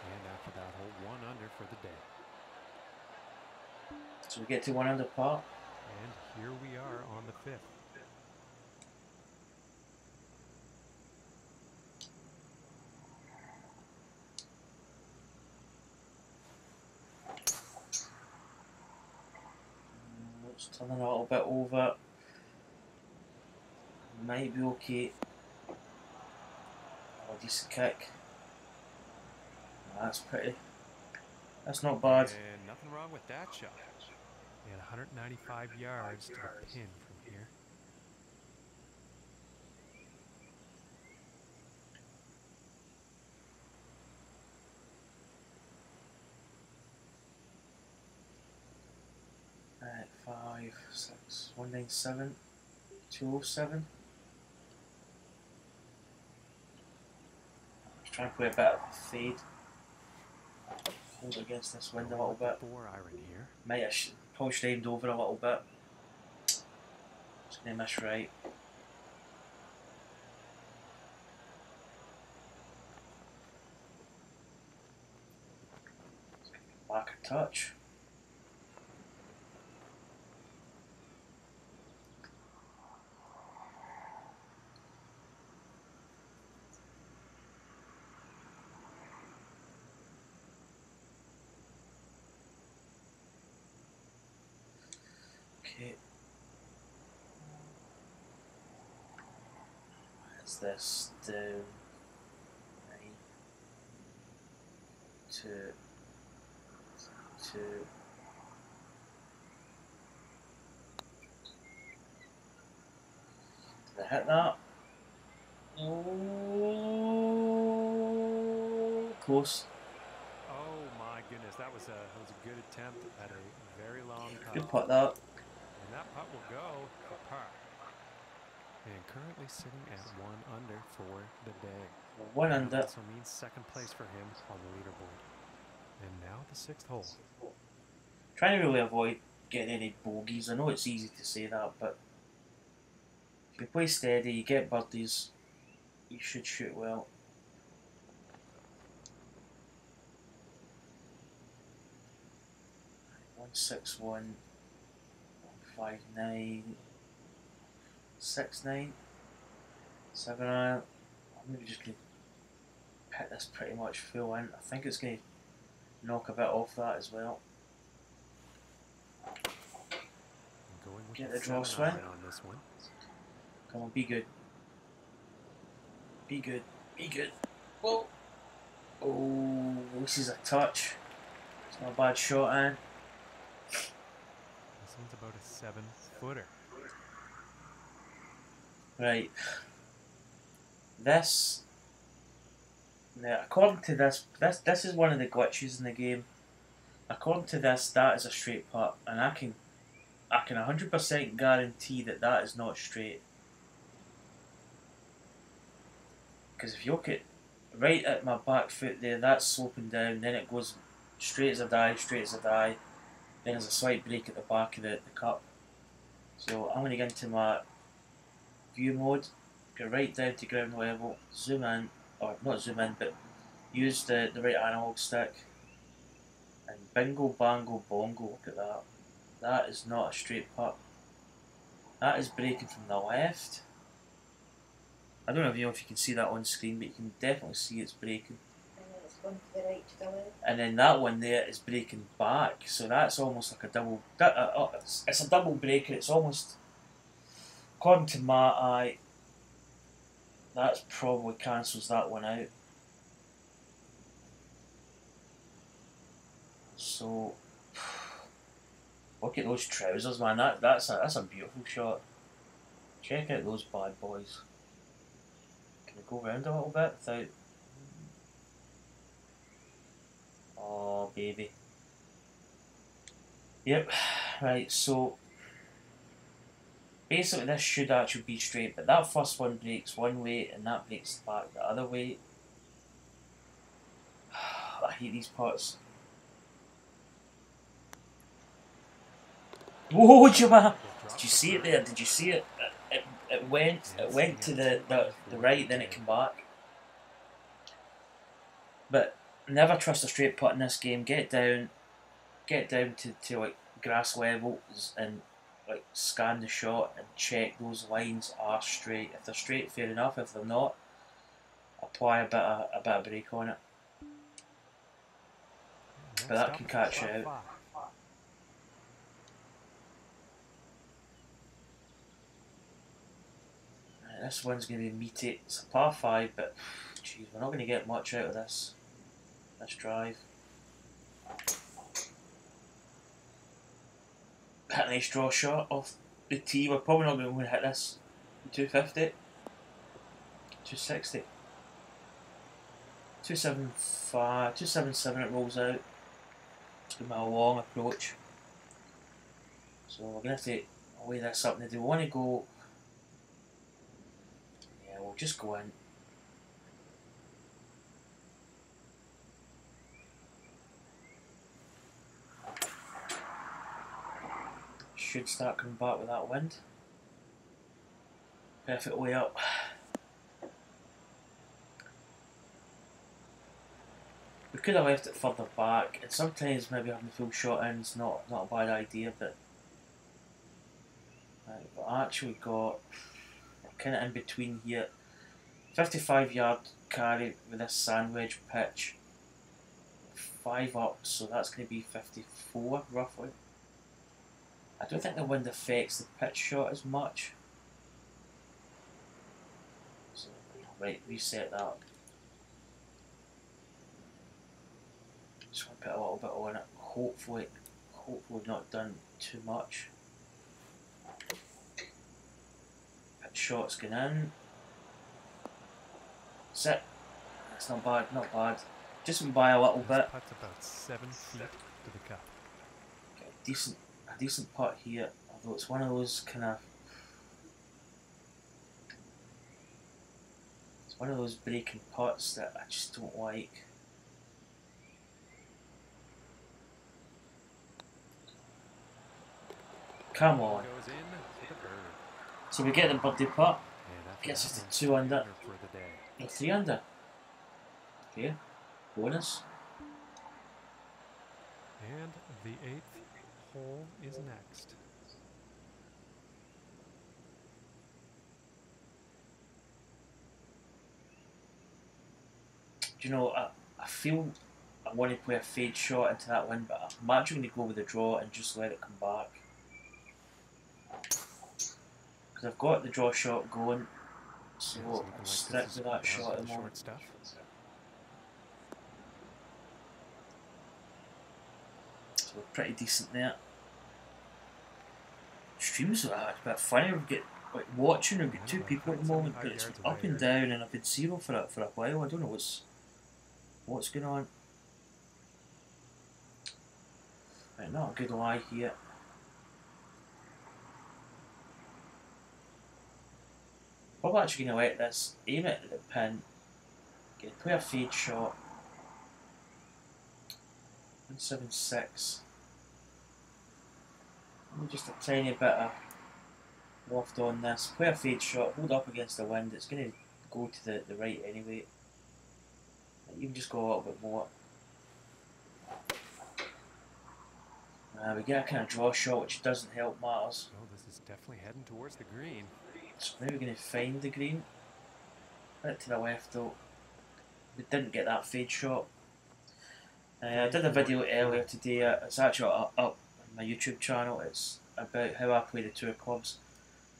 And after that hole, 1 under for the day. So we get to 1 under par. And here we are on the 5th. It's turning a little bit over. Might be okay. Oh, decent kick. That's pretty. That's not bad. And nothing wrong with that shot. And 195 yards to the pin from here. Right, 5, 6, 197, 207. Just trying to play a bit of a fade. Hold it against this wind a little bit. 4 iron here. Might have Probably should have aimed over a little bit. Just going to miss right. Back a touch. Okay. What's this? Down 9, 2, 2. Did I hit that? Oh, close. Oh my goodness, that was a good attempt at a very long Good putt. putt that. And that putt will go for par. And currently sitting at 1 under for the day. One That under. also means second place for him on the leaderboard. And now the 6th hole. Trying to really avoid getting any bogeys. I know it's easy to say that, but if you play steady, you get birdies, you should shoot well. Right, 161, 159, 69, 7 iron. I'm maybe just going to hit this pretty much full in. I think it's going to knock a bit off that as well. Going with Get the draw swing on this one. Come on, be good. Be good. Be good. Whoa. Oh, this is a touch. It's not a bad shot, Anne. This one's about a 7-footer. Right. This. Now, according to this is one of the glitches in the game. According to this, that is a straight putt, and I can 100% guarantee that that is not straight. Because if you look at right at my back foot there, that's sloping down, then it goes straight as a die, then there's a slight break at the back of the cup. So I'm going to get into my view mode, go right down to ground level, zoom in, or not zoom in, but use the right analog stick, and bingo, bango, bongo, look at that. That is not a straight putt. That is breaking from the left. I don't know if you can see that on screen, but you can definitely see it's breaking. And then it's going to the right to the left. And then that one there is breaking back, so that's almost like a double. It's a double breaker. It's almost, according to my eye, that's probably cancels that one out. So look at those trousers, man. That's a beautiful shot. Check out those bad boys. Can I go round a little bit without? Oh baby. Yep. Right. So basically, this should actually be straight, but that first one breaks one way and that breaks back the other way. I hate these parts. Whoa, Jama! Did you see it there? Did you see it? It went to the right, then it came back. But never trust a straight putt in this game. Get down to like grass levels and like scan the shot and check those lines are straight. If they're straight, fair enough. If they're not, apply a bit of brake on it. But that can catch you out. Right, this one's going to be meaty. It's a par 5, but geez, we're not going to get much out of this drive. Hit a nice draw shot off the tee. We're probably not going to hit this 250, 260, 275, 277 it rolls out. It's going to be a long approach. So we're going to have to weigh this up. Now do we want to go? Yeah, we'll just go in. Should start coming back with that wind. Perfect way up. We could have left it further back, and sometimes maybe having the full shot in is not a bad idea, but right, we've actually got kind of in between here. 55-yard carry with this sandwich pitch. 5 up, so that's going to be 54 roughly. I don't think the wind affects the pitch shot as much. So, right, reset that. Just want to put a little bit on it. Hopefully not done too much. Pitch shot's going in. Sit. That's not bad, not bad. Just went by a little bit. Putt's about 7 feet to the cup. Got a decent putt here, although it's one of those kind of. It's one of those breaking putts that I just don't like. Come on. Goes in for the bird. So we get the birdie putt. And after Gets that us one, to 2 under. for the day. No, 3 under. Okay. Bonus. And the 8th hole is next. Do you know, I feel I want to play a fade shot into that wind, but I'm actually going to go with the draw and just let it come back. Because I've got the draw shot going, so Yeah, I'll looking like stick this with that is shot at the short moment. stuff. So we're pretty decent there. Streams are a bit funny. We get like watching. We've got 2 people at the moment, but it's up and down, and I've been 0 for a while. I don't know what's going on. Right, not a good lie here. Probably actually going to let this aim it at the pin. Going to play a fade shot. 176. And just a tiny bit of loft on this. Play a fade shot, hold up against the wind. It's going to go to the right anyway. You can just go a little bit more. We get a kind of draw shot, which doesn't help matters. Oh, this is definitely heading towards the green. So now we're going to find the green. Right to the left though. We didn't get that fade shot. I did a video earlier today. It's actually up on my YouTube channel. It's about how I play the tour clubs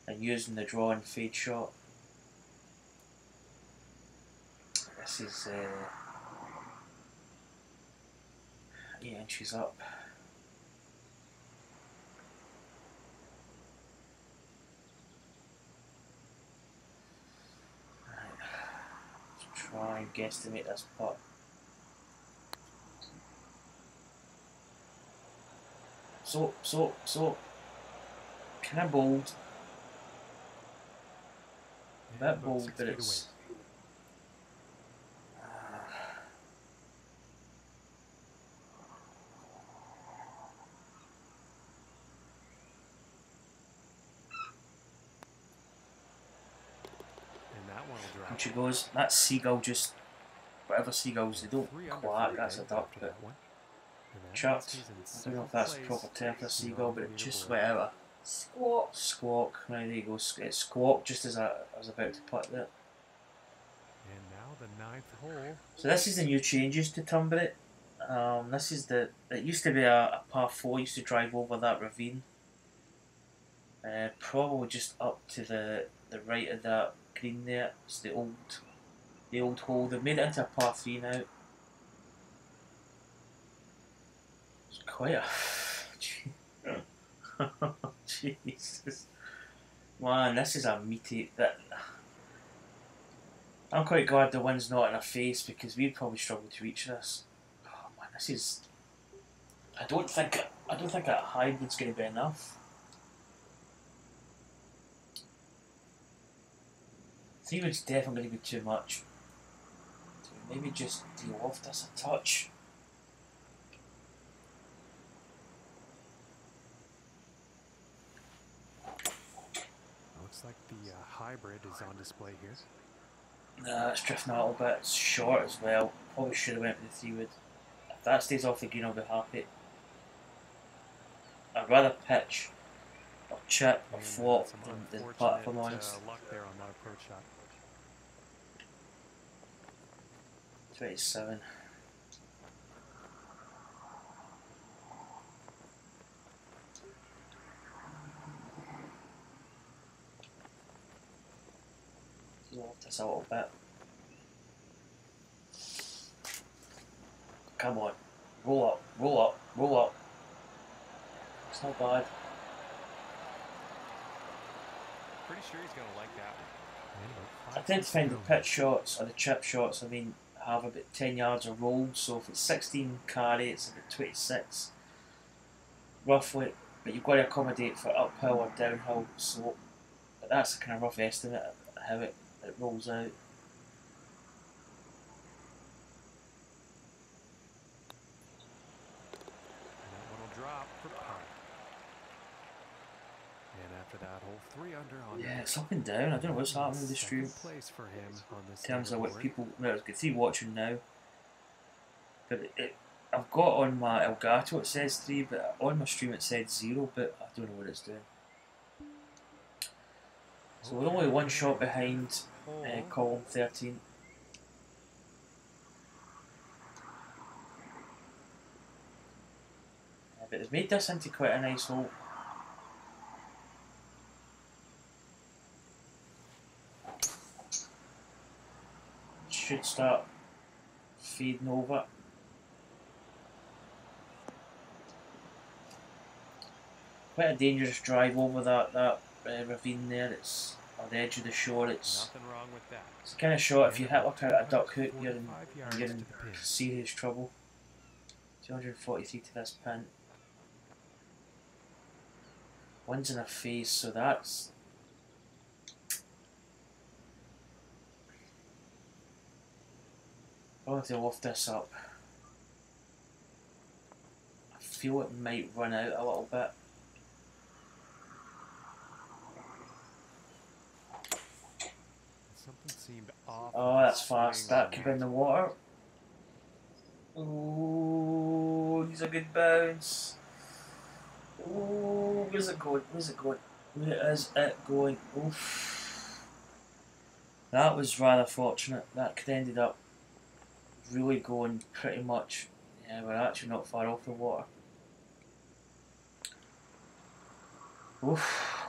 and using the draw and fade shot. This is 8 inches up. Try and guesstimate this putt. So, kind of bold. A bit bold, but it's. And she goes, that seagull just, whatever seagulls, they don't quack, that's a duck, but chucked. I don't know if that's the proper term for a seagull, but it just went out. Squawk. Squawk, right, there you go, it squawked just as I was about to putt there. And now the 9th hole. So this is the new changes to Tunbury. This is it used to be a par 4, used to drive over that ravine. Probably just up to the right of that green there. It's the old hole. They've made it into a par 3 now. It's quite a Jesus. Man, this is a meaty I'm quite glad the wind's not in our face because we'd probably struggle to reach this. Oh man, this is I don't think a hybrid's gonna be enough. 3 wood's definitely going to be too much. So maybe just de-loft this a touch. like the hybrid is on display here. Nah, it's drifting a little bit. It's short as well. Probably should have went with the 3-wood. If that stays off the green, I'll be happy. I'd rather pitch or chip or And flop some than putt, if I'm unfortunate honest. luck there on that approach shot. 27. Off this a little bit. Come on. Roll up, roll up, roll up. It's not bad. Pretty sure he's going to like that. I tend to find the pitch shots or the chip shots, I mean, have about 10 yards of roll, so if it's 16 carry, it's about 26 roughly, but you've got to accommodate for uphill or downhill slope. But that's a kind of rough estimate of how it rolls out. And that one will drop for par. And after that hole, 3 under on Yeah, it's up and down. I don't know what's happening with the stream place for him on this in terms of what leaderboard. people. Well, I've got 3 watching now, but I've got on my Elgato it says 3, but on my stream it said 0, but I don't know what it's doing. So we're only 1 shot behind column 13. But they've made this into quite a nice hole. Should start fading over. Quite a dangerous drive over that ravine there. It's on the edge of the shore. It's Nothing wrong with that. It's the kind of shot if you hit like a duck hook, you're in serious trouble. 243 to this pin. One's in a face, so that's. I'll have to lift this up. I feel it might run out a little bit. Something seemed off. Oh, that's fast. That could be in the water. Oh, he's a good bounce. Oh, where's it going? Where's it going? Where is it going? Oof. That was rather fortunate. That could have ended up really going pretty much. Yeah, we're actually not far off the water. Oof.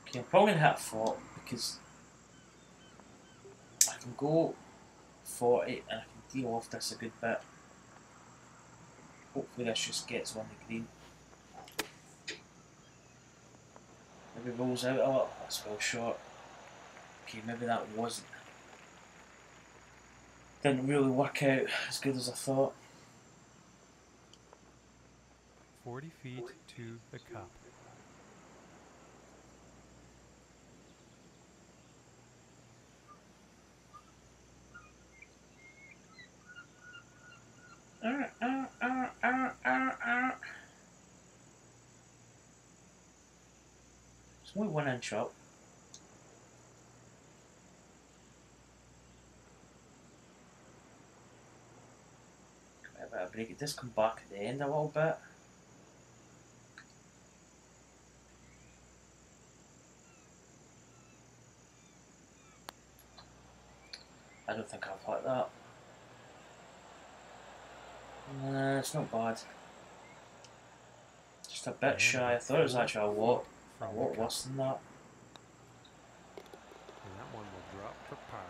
Okay, I'm probably going to hit a flop because I can go 40 and I can deal off this a good bit. Hopefully this just gets on the green. Maybe rolls out a little. That's well short. Okay, maybe that wasn't. Didn't really work out as good as I thought. 40 feet to the cup. It's only 1 inch up. Quite a bit of break. It does come back at the end a little bit. I don't think I've hit that. Nah, it's not bad. Just a bit shy. I thought it was actually a lot worse than that. And that one will drop for par.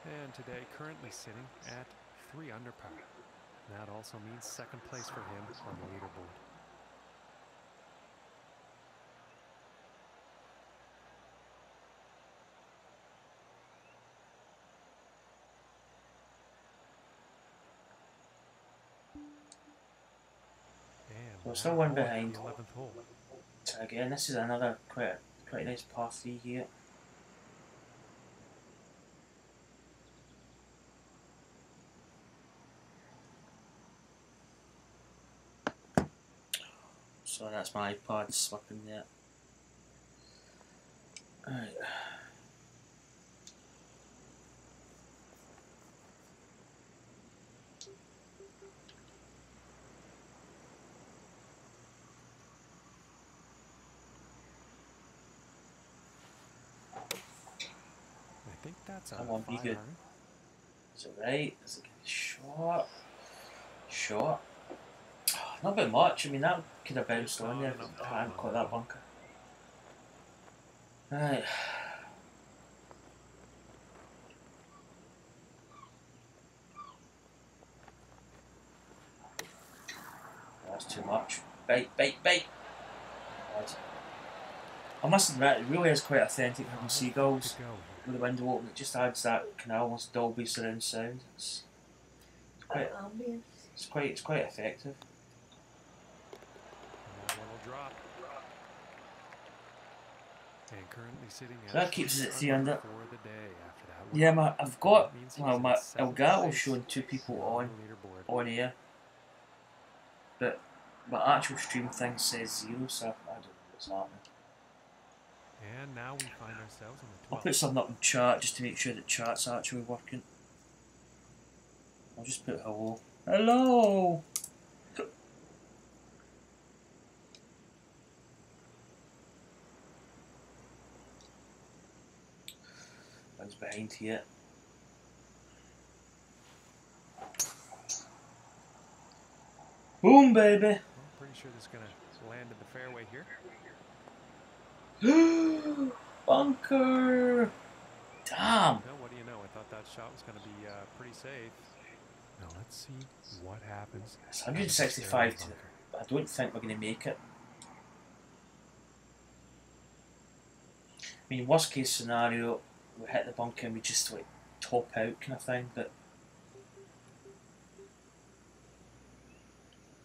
And today currently sitting at 3 under par. That also means second place for him on the leaderboard. We're still 1 behind. The 11th hole. Again, this is another quite nice par 3 here. So that's my iPad slipping there. Alright. I think that's a Come on, be 5 good. iron. Is it right? Is it going to be short? Short? Not a bit much. I mean, that could have bounced on there. I hadn't caught that bunker. Right. That's too much. Bite, bite, bite. God. I must admit, it really is quite authentic having seagulls with the window open. It just adds that kind of almost Dolby surround sound. It's quite ambience. It's quite effective. And that one will drop. And currently sitting at So that keeps us at 3 3 under. for the day after that one. Yeah, I've got my seventh Elgato place showing 2 people on the leaderboard. on air, but my actual stream thing says 0, so I don't know what's happening. And now we find ourselves on the 12th. I'll put something up in chat just to make sure that chat's actually working. I'll just put hello. Hello! One's behind here. Boom, baby! I'm pretty sure this is going to land in the fairway here. Bunker! Damn! Well, what do you know? I thought that shot was going to be pretty safe. Now let's see what happens. It's 165 to... I don't think we're going to make it. I mean, worst case scenario, we hit the bunker and we just like top out kind of thing, but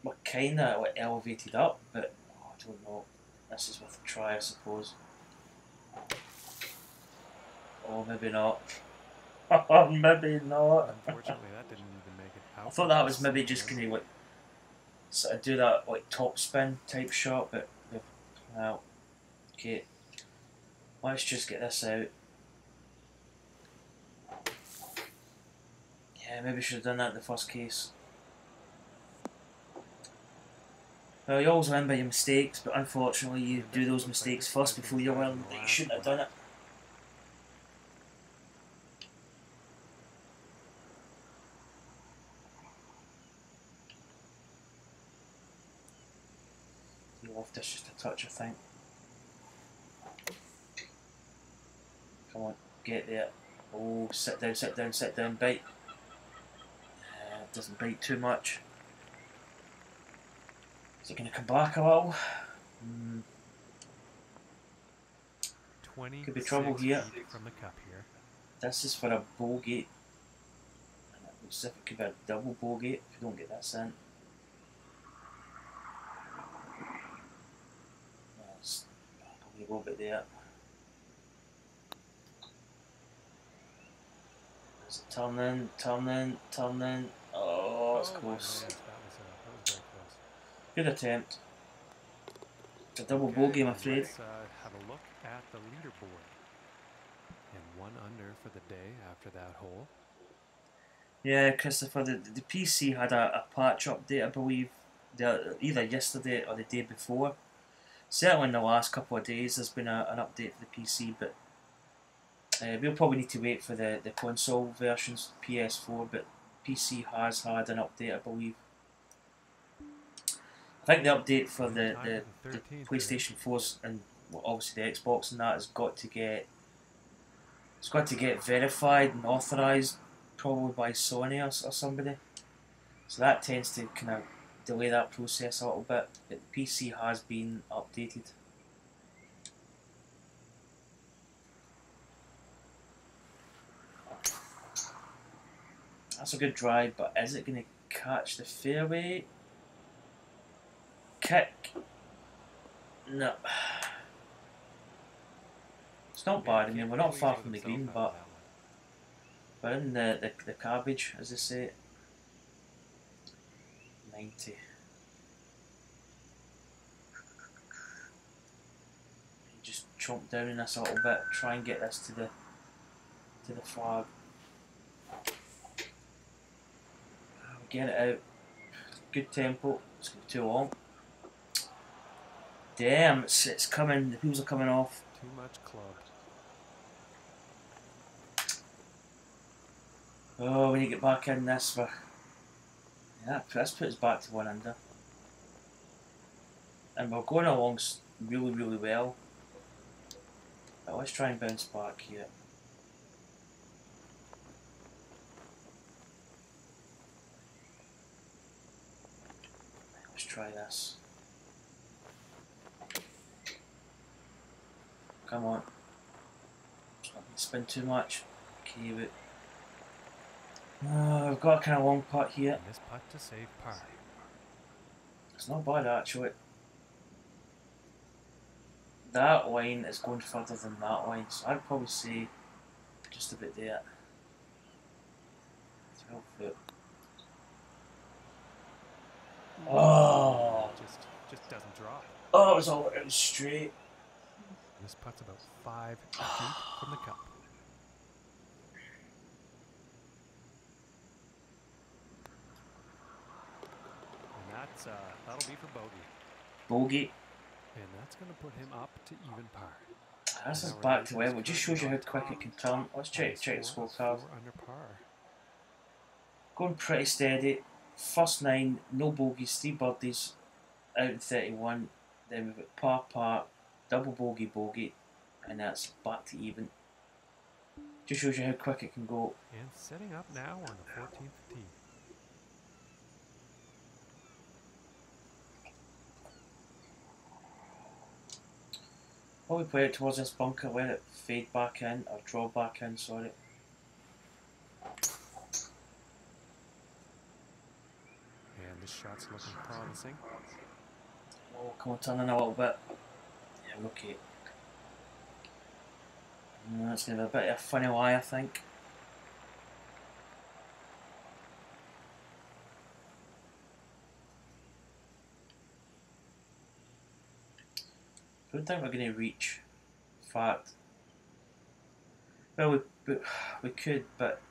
we're kind of like elevated up, but oh, I don't know. This is worth a try, I suppose. Oh, maybe not. Oh, maybe not. Unfortunately, that didn't even make it out. I thought that was maybe just going to like sort of do that like top spin type shot, but well, okay. Let's just get this out. Yeah, maybe should have done that in the first case. Well, you always learn by your mistakes, but unfortunately you do those mistakes first before you learn that you shouldn't have done it. You left this just a touch, I think. Come on, get there. Oh, sit down, sit down, sit down, bite. Doesn't bite too much. Is it going to come back a little? Could be trouble here. From the cup here. This is for a bogey. And it looks as if it could be a double bogey if you don't get this in. That's probably a little bit there. Is it turning, turning, turning? Oh, it's close. That was very close. Good attempt. It's a double bogey, I'm afraid. Let's have a look at the leaderboard. And 1 under for the day after that hole. Yeah, Christopher, the PC had a patch update, I believe, either yesterday or the day before. Certainly in the last couple of days there's been an update for the PC, but we'll probably need to wait for the console versions, PS4, but PC has had an update, I believe. I think the update for the PlayStation 4's and obviously the Xbox and that has got to get verified and authorised probably by Sony or somebody. So that tends to kind of delay that process a little bit, but the PC has been updated. That's a good drive, but is it going to catch the fairway? Kick. No. It's not bad. I mean, we're not far from the green, but we're in the cabbage, as they say. 90. chomp down in this a little bit, try and get this to the flag. Get it out. Good tempo. It's not too long. Damn, it's coming. The wheels are coming off. Too much club. Oh, we need to get back in this. Yeah, this puts us back to 1 under. And we're going along really, really well. But let's try and bounce back here. Let's try this. Come on. It's not going to spin too much. Okay, but we've got a kind of long putt here. And this putt to save par. It's not bad actually. That line is going further than that line, so I'd probably say just about there. 12 foot. Oh! Just doesn't drop. Oh, it was straight. This putt's about 5 feet from the cup. And that'll be for bogey. Bogey. And that's going to put him up to even par. This is back to level. It just shows you how quick it can turn. Let's check the scorecard. 4 under par. Going pretty steady. First 9, no bogeys, 3 birdies, out in 31. Then we've got par, double bogey, and that's back to even. Just shows you how quick it can go. And setting up now on the 14th tee. Probably play it towards this bunker, let it fade back in, or draw back in, sorry. And this shot's looking promising. Oh, come on, turn in a little bit. Yeah, okay. That's going to be a bit of a funny lie, I think. I don't think we're going to reach. In fact, well, we could, but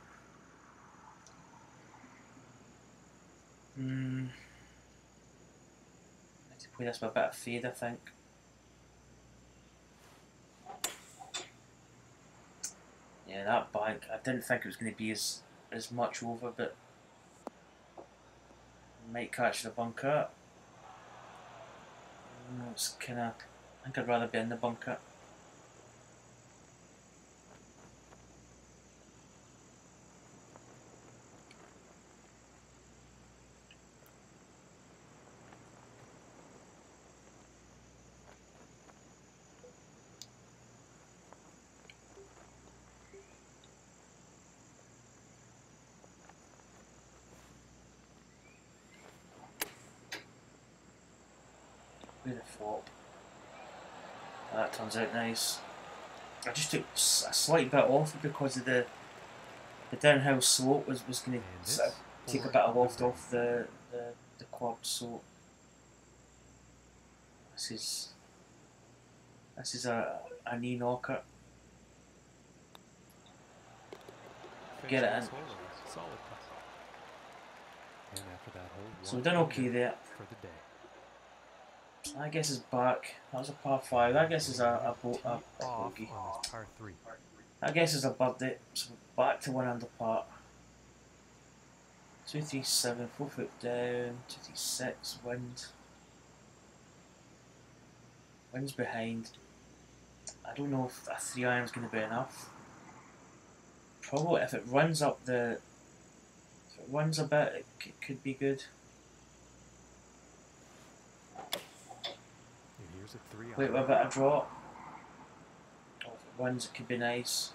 need to play this with a bit of fade, I think. Yeah, that bank, I didn't think it was going to be as much over, but might catch the bunker. It's kind of, I think I'd rather be in the bunker. With a flop. That turns out nice. I just took a slight bit off because of the downhill slope was going to sort of take a bit of loft off the club, so this is a knee knocker. Get it in. Solid putt. And after that hole, So we've done okay there. for the day. I guess it's back. That was a par 5. I guess it's a bogey. On this par 3. I guess it's a birdie. So back to 1 under par. 237, 4 foot down. 236, wind. Wind's behind. I don't know if a 3 iron is going to be enough. Probably if it runs up if it runs a bit, it could be good. Here's a 3 Wait with a bit of draw. Oh, if it runs, it could be nice.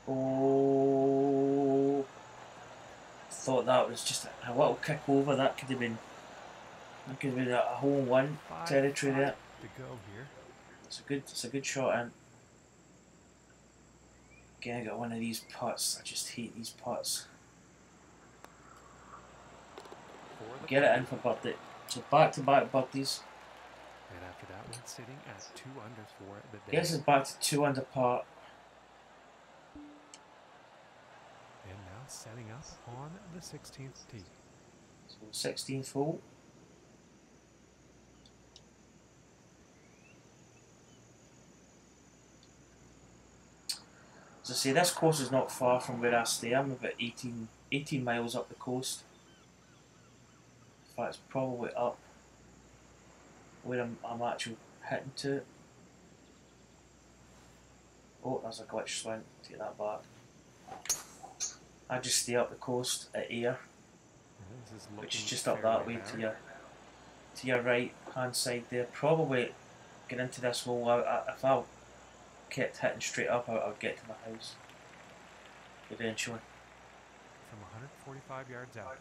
Oh, thought that was just a little kick over. That could have been a hole in one territory there. To go here. It's a good shot in. Again, I got one of these putts. I just hate these putts. Get it in for birdie. So back to back birdies. And after that one, sitting at 2 under for the day. Gets us back to 2 under par. And now setting up on the 16th tee. So 16th hole. As I say, this course is not far from where I stay. I'm about 18 miles up the coast. In fact, it's probably up where I'm actually hitting to. Oh, there's a glitch swing. Take that back. I just stay up the coast at Ayr, which is just up that way to your right hand side there. Probably get into this hole. If I kept hitting straight up, I would get to my house eventually. From 145 yards out.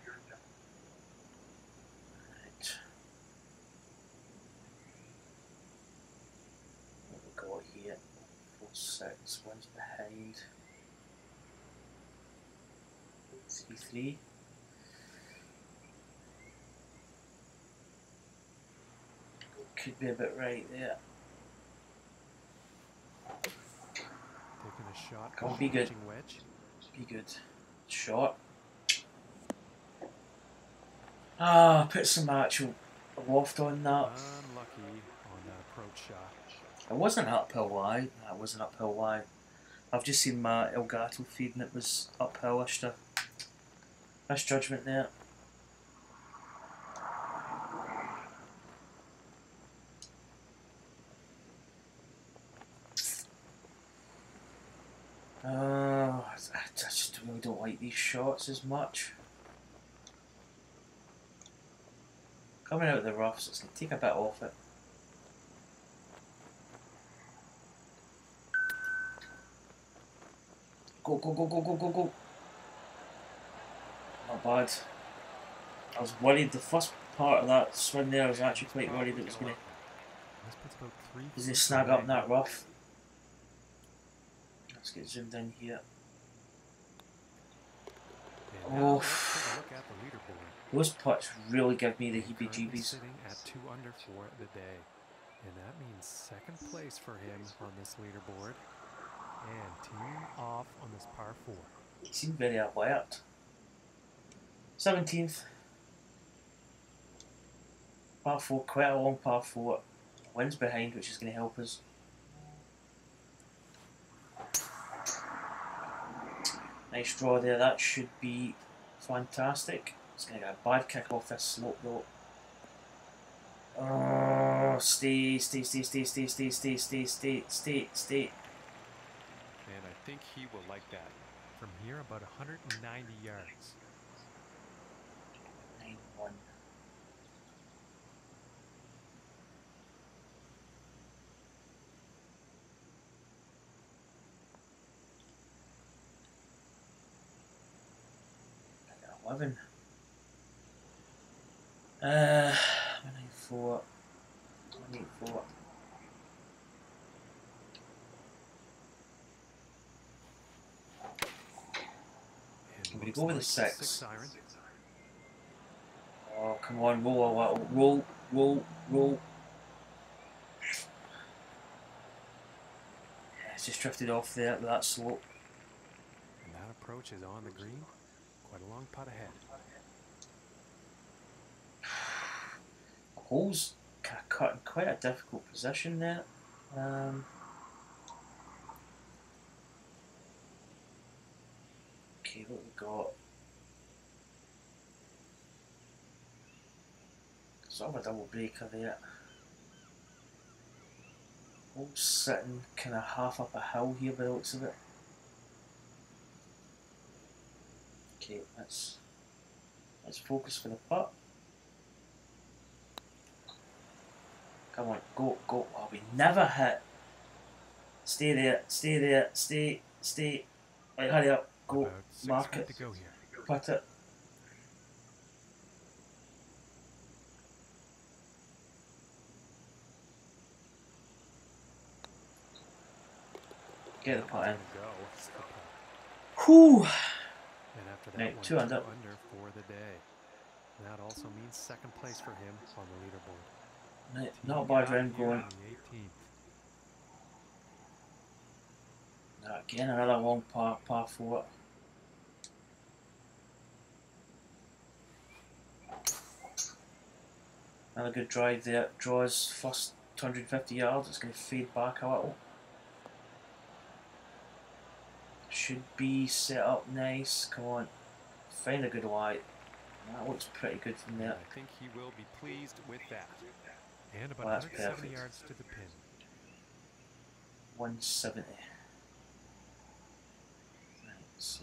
Right. What we got here? 4-6, one's behind. 3-3. Could be a bit right there. Taking a shot. Come on, be good. Wedge. Be good. Shot. Ah, put some actual loft on that. Unlucky on that approach shot. It wasn't uphill lie. That wasn't uphill lie. I've just seen my Elgato feed and it was uphill. Misjudgment there. I just really don't like these shots as much. Coming out of the roughs, it's going to take a bit off it. Go, go, go, go, go, go, go. Not bad. I was worried, the first part of that swing there, I was actually quite worried it was going to snag up in that rough. Let's get zoomed in here. Oh, those putts really give me the heebie-jeebies. Sitting at 2 under for the day. And that means second place for him on this leaderboard. And team off on this par 4. He seemed very alert. 17th. Par 4, quite a long par 4. Wind's behind, which is going to help us. Nice draw there, that should be fantastic. It's going to get a bad kick off this slope though. Oh, stay. And I think he will like that. From here, about 190 yards. 9-1. I got 11. 194. 184. I'm going to go with a 6. Oh, come on, roll a little. Roll. Yeah, it's just drifted off there with that slope. And that approach is on the green. Quite a long putt ahead. The hole's kind of cut in quite a difficult position there. Okay, what we got? Sort of a double breaker there. All sitting kind of half up a hill here by the looks of it. Okay, let's focus for the putt. Come on, go. Oh, we never hit. Stay there. Right, hurry up. Go. Mark it. Put it. Get the putt in. Whew. And after that, right, 2 under. For the day. That also means second place for him on the leaderboard. Right, not a bad round going. On the 18th. Now again, another long par 4. Another good drive there. Draws first 250 yards. It's going to fade back a little. Should be set up nice. Come on. Find a good lie. That looks pretty good from there. I think he will be pleased with that. And about Well, that's 170 perfect. yards to the pin. 170. Right, so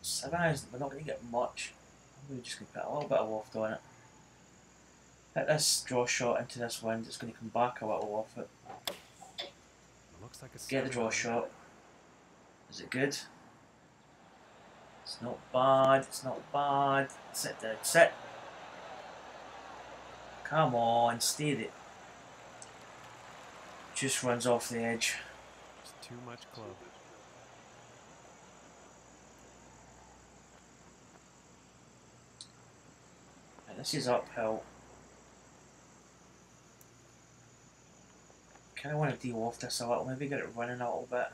7 irons, we're not going to get much. We're just going to put a little bit of loft on it. Hit this draw shot into this wind, it's going to come back a little off it. Looks like a Get the draw 7-iron. shot. Is it good? It's not bad, it's not bad. Sit down, sit. Come on, stay there. Just runs off the edge. Just too much club. Right, this is uphill. Kind of want to de-loft this a little, maybe get it running a little bit.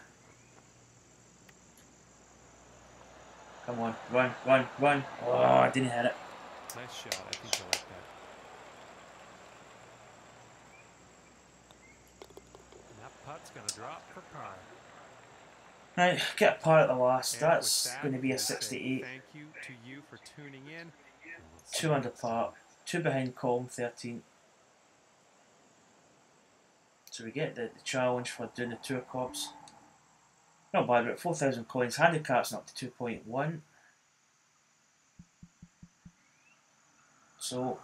Come on, run, run, run. Oh, I didn't hit it. Nice shot. I think I like that. And that putt's going to drop for par. Right, get a par at the last. And That's with that, going to be a we'll say 68. Thank you to you for tuning in. And we'll see 2 you under next par. time. 2 behind column 13. So we get the challenge for doing the tour clubs. Not bad, but 4,000 coins. Handicap's up to 2.1. So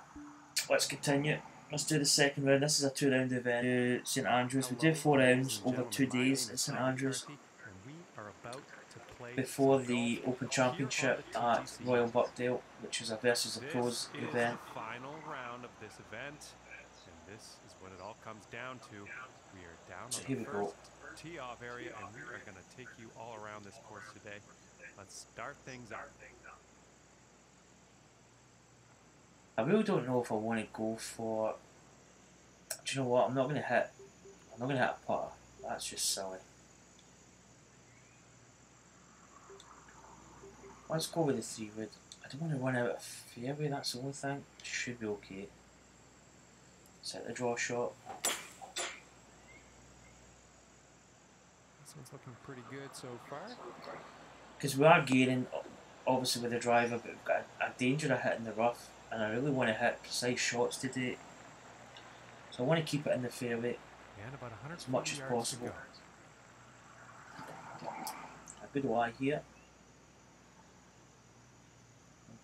let's continue. Let's do the second round. This is a 2-round event to St Andrews. We do 4 rounds over 2 days at St Andrews before the Open Championship at Royal Birkdale, which is a versus the pros event. The final round of this event, and this is what it all comes down to. We are down So on here the we go. first tee-off area, and we are going to take you all around this course today. Let's start things up. I really don't know if I want to go for. Do you know what? I'm not going to hit a putter. That's just silly. Let's go with the 3-wood. I don't want to run out of fairway. That's the only thing. Should be okay. Set the draw shot. This one's looking pretty good so far. Because we are gaining, obviously, with the driver, but we've got a danger of hitting the rough, and I really want to hit precise shots today. So I want to keep it in the fairway And about as much as 140 yards to possible. go. A good lie here.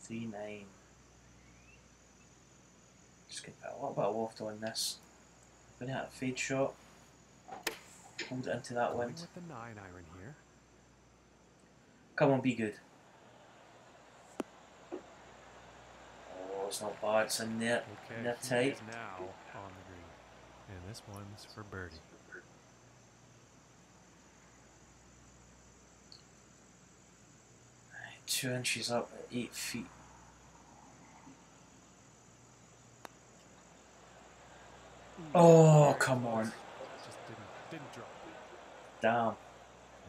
3-9. Just going to put a little bit of loft on this. I'm going to hit a fade shot. Hold it into that Going wind. with the 9-iron here. Come on, be good. Oh, it's not bad. It's in there. Okay, In there he tight. is now on the green. And this one's for birdie. Right, 2 inches up at 8 feet. Oh, come on. Just didn't drop. Damn. And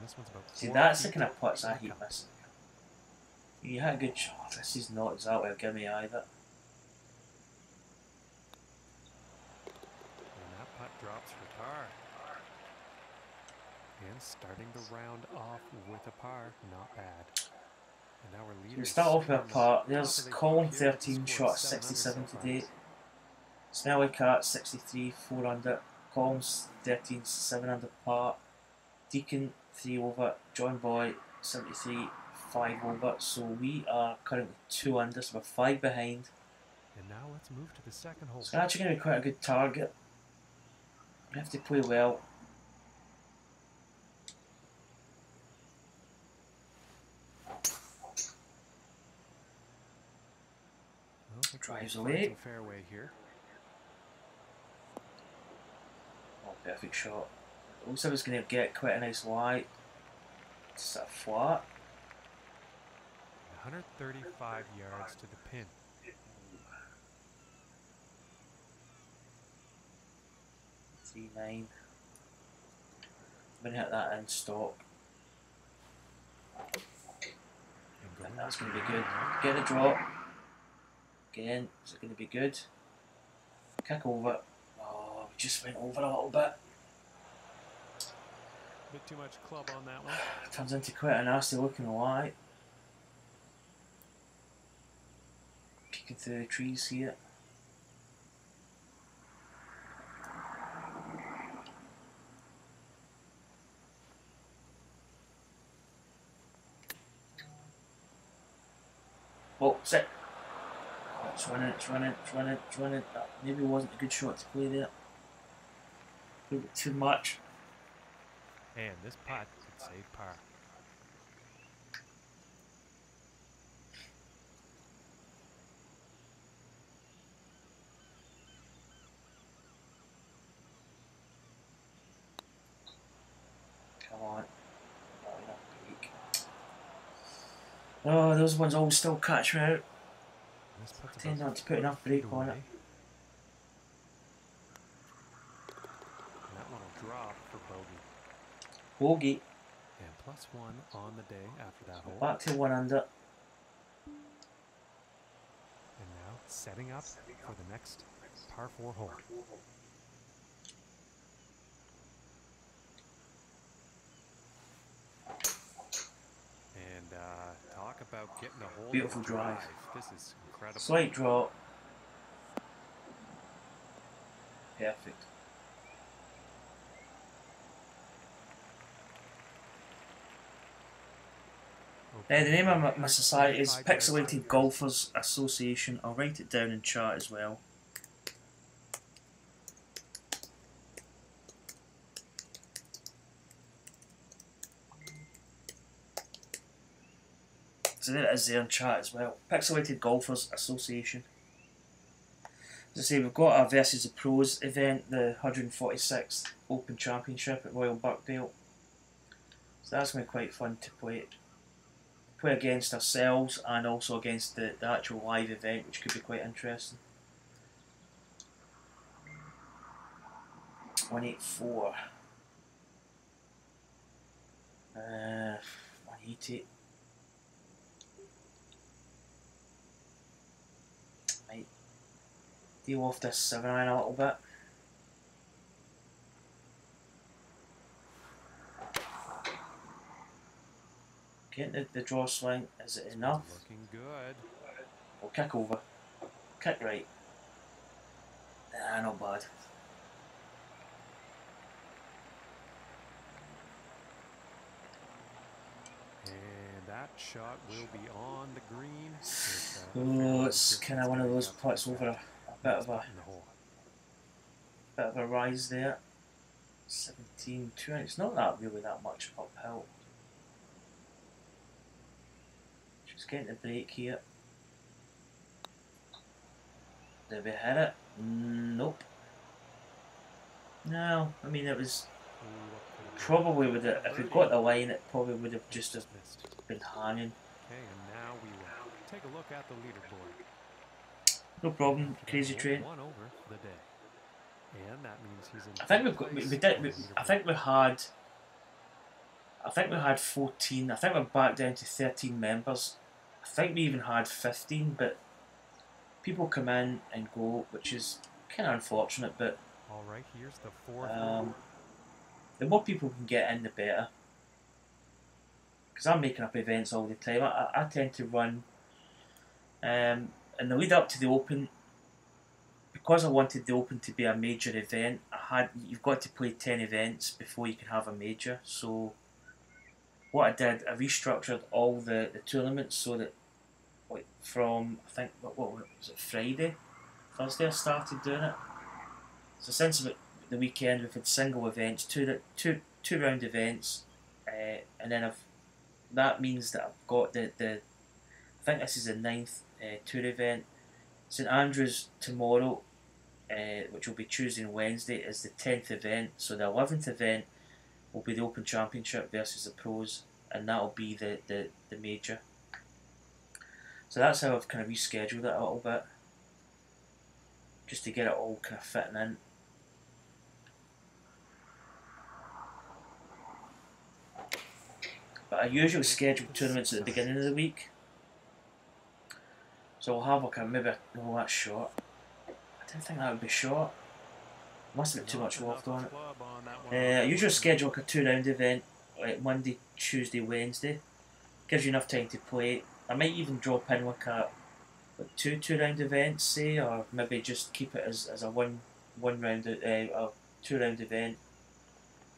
this one's about See, 4 that's the feet kind of putts I to the hate cup. missing. You had a good shot. This is not exactly a gimme either. And that putt drops for par. And starting the round off with a par, not bad. And our So leader we start off with a par. top There's of the Colin heap here with a 13 score of shot 67 7 under so today. far. Smelly Cat 63, 4 under. Colms 13, 7 under par. Deacon 3 over. John Boy 73, 5 over. So we are currently 2 under, so we're 5 behind. And now let's move to the second hole. It's actually going to be quite a good target. We have to play well. Drives away. Fairway here. Oh, perfect shot. Looks like it's going to get quite a nice lie. It's a flat. 135 yards to the pin. 3-9. I'm going to hit that in stop. And that's going to be good. Get a drop. Again, is it going to be good? Kick over. Oh, we just went over a little bit. Bit too much club on that one. Turns into quite a nasty looking lie. Peeking through the trees here. Oh, sit. Oh, it's running, it's running, it's running, it's running. That maybe wasn't a good shot to play there. A little bit too much. And this putt could save par. Come on. Oh, those ones always still catch me out. I tend not to put enough brake on it. And that one will drop for bogey. Bogey. And +1 on the day after that hole. Back to 1 under. And now setting up for the next par 4 hole. And talk about getting a hole. Beautiful drive. This is incredible. Slight drop. Perfect. The name of my society is Pixelated Golfers Association. I'll write it down in chat as well. So there it is there in chat as well. Pixelated Golfers Association. As I say, we've got our Versus the Pros event, the 146th Open Championship at Royal Birkdale. So that's going to be quite fun to play against ourselves and also against the actual live event, which could be quite interesting. 184. 180. Might deal off this 7-iron a little bit. Getting the draw swing, is it enough? Looking good. We'll kick over. Kick right. Nah, not bad. And that shot will be on the green. Oh, it's kind of one of those putts over a bit of a rise there. 17, 200. It's not that really that much uphill. Just getting the break here. Did we hit it? Nope. No, I mean it was probably with it. If we got the line, it probably would have just been hanging. Okay, and now we will take a look at the leaderboard. No problem, Crazy Train. One over the day, and that means he's in. I think we've got. I think we had 14. I think we're back down to 13 members. I think we even had 15, but people come in and go, which is kind of unfortunate. But all right, here's the fourth. The more people can get in, the better. Because I'm making up events all the time. I tend to run. In the lead up to the Open, because I wanted the Open to be a major event, you've got to play 10 events before you can have a major. So what I did, I restructured all the tournaments so that, like, from I think what was it, Thursday I started doing it. So since the weekend we've had single events, two round events, and then that means that I've got the I think this is the 9th tour event. St Andrews tomorrow, which will be Tuesday and Wednesday, is the 10th event. So the 11th event will be the Open Championship versus the Pros, and that'll be the major. So that's how I've kind of rescheduled it a little bit, just to get it all kind of fitting in. I usually schedule tournaments at the beginning of the week. So I'll have like a maybe no, that's short. I didn't think that would be short. Must have been too much loft on it. I usually schedule like a 2-round event, like Monday, Tuesday, Wednesday. Gives you enough time to play. I might even drop in like a like two-round events, say, or maybe just keep it as a one round a 2-round event.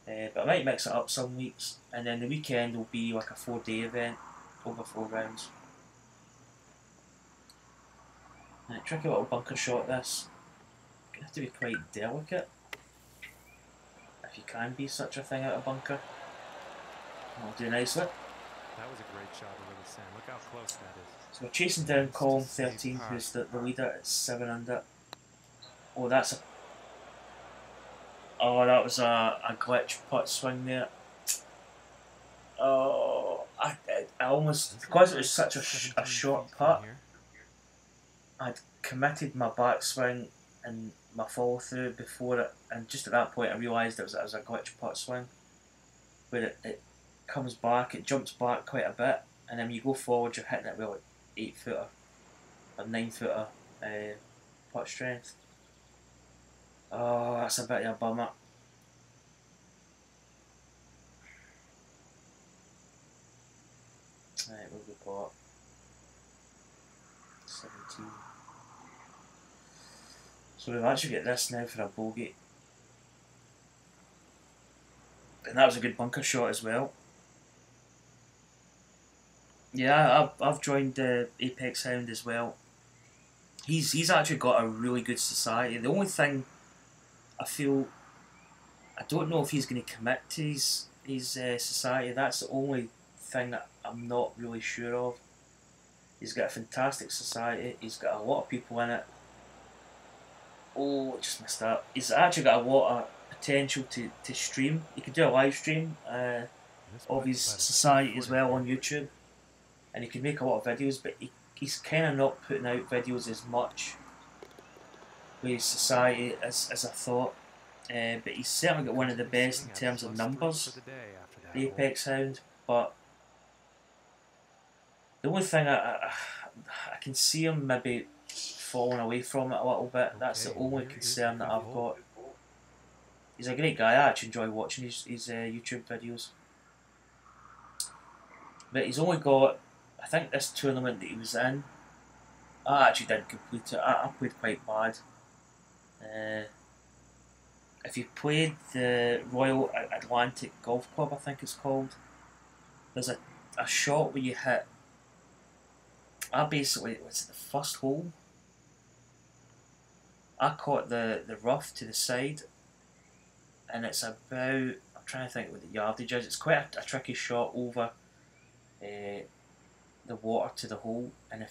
But I might mix it up some weeks, and then the weekend will be like a 4-day event over 4 rounds. Right, tricky little bunker shot. This you have to be quite delicate if you can be such a thing out of bunker. I'll do nicely. That was a great shot over the sand. Look how close that is. So we're chasing down column 13, who's the leader at 7 under. Oh, that's a. Oh, that was a glitch putt swing there. Oh, I almost, because it was such a short putt, I'd committed my backswing and my follow through before it, and just at that point I realised it was a glitch putt swing, where it comes back, it jumps back quite a bit, and then when you go forward you're hitting it with like 8-footer or 9-footer putt strength. Oh, that's a bit of a bummer. Right, what have we got? 17. So we've actually got this now for a bogey. And that was a good bunker shot as well. Yeah, I've joined Apex Hound as well. He's actually got a really good society. The only thing I feel, I don't know if he's going to commit to his society. That's the only thing that I'm not really sure of. He's got a fantastic society. He's got a lot of people in it. Oh, just missed that. He's actually got a lot of potential to stream. He could do a live stream of his society as well on YouTube, and he could make a lot of videos. But he's kind of not putting out videos as much with his society as I thought. But he's certainly got one of the best in terms of numbers, the Apex Hound. But the only thing I can see him maybe falling away from it a little bit. That's the only concern that I've got. He's a great guy. I actually enjoy watching his YouTube videos. But he's only got, I think this tournament that he was in, I actually didn't complete it. I played quite bad. If you played the Royal Atlantic Golf Club, I think it's called, there's a shot where you hit, I basically, was it the first hole? I caught the rough to the side, and it's about, I'm trying to think what the yardage is, it's quite a tricky shot over the water to the hole, and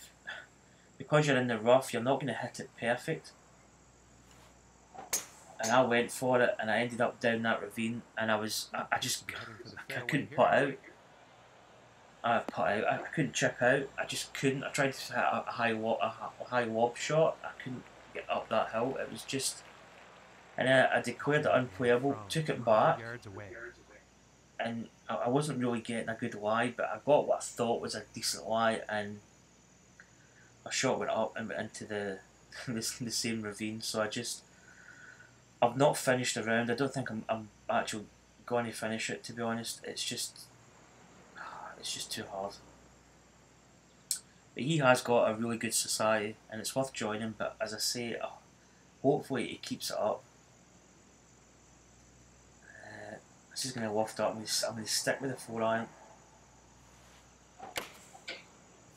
because you're in the rough, you're not going to hit it perfect. And I went for it, and I ended up down that ravine, and I couldn't put out. I couldn't chip out. I just couldn't. I tried to hit a high lob shot. I couldn't get up that hill. It was just, and I declared it unplayable. Took it back, and I wasn't really getting a good lie, but I got what I thought was a decent lie, and my shot went up and went into the the same ravine. So I've not finished the round. I don't think I'm actually going to finish it, to be honest. It's just too hard. But he has got a really good society, and it's worth joining. But as I say, hopefully he keeps it up. This is going to loft up. I'm going to stick with the 4-iron.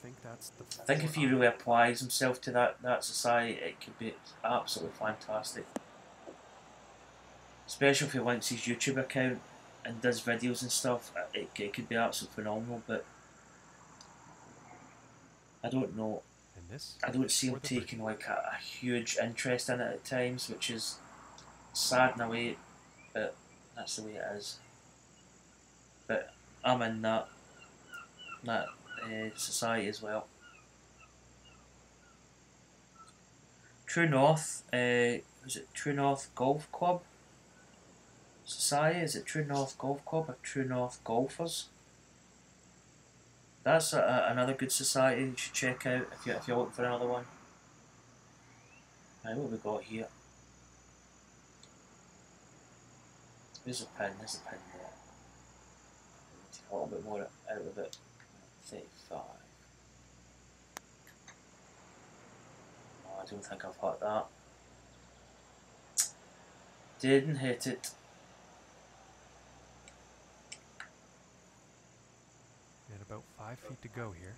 I think if he really applies himself to that society, it could be absolutely fantastic. Especially if he links his YouTube account and does videos and stuff, it could be absolutely phenomenal. But I don't know. I don't see him taking like a huge interest in it at times, which is sad in a way, but that's the way it is. But I'm in that society as well. True North, was it True North Golf Club Society? Is it True North Golf Club or True North Golfers? that's another good society you should check out if you're looking for another one. Right, what have we got here? There's a pin. There's a pin there. Take a little bit more out of it. 35. Oh, I don't think I've hit that. Didn't hit it. And about 5 feet to go here.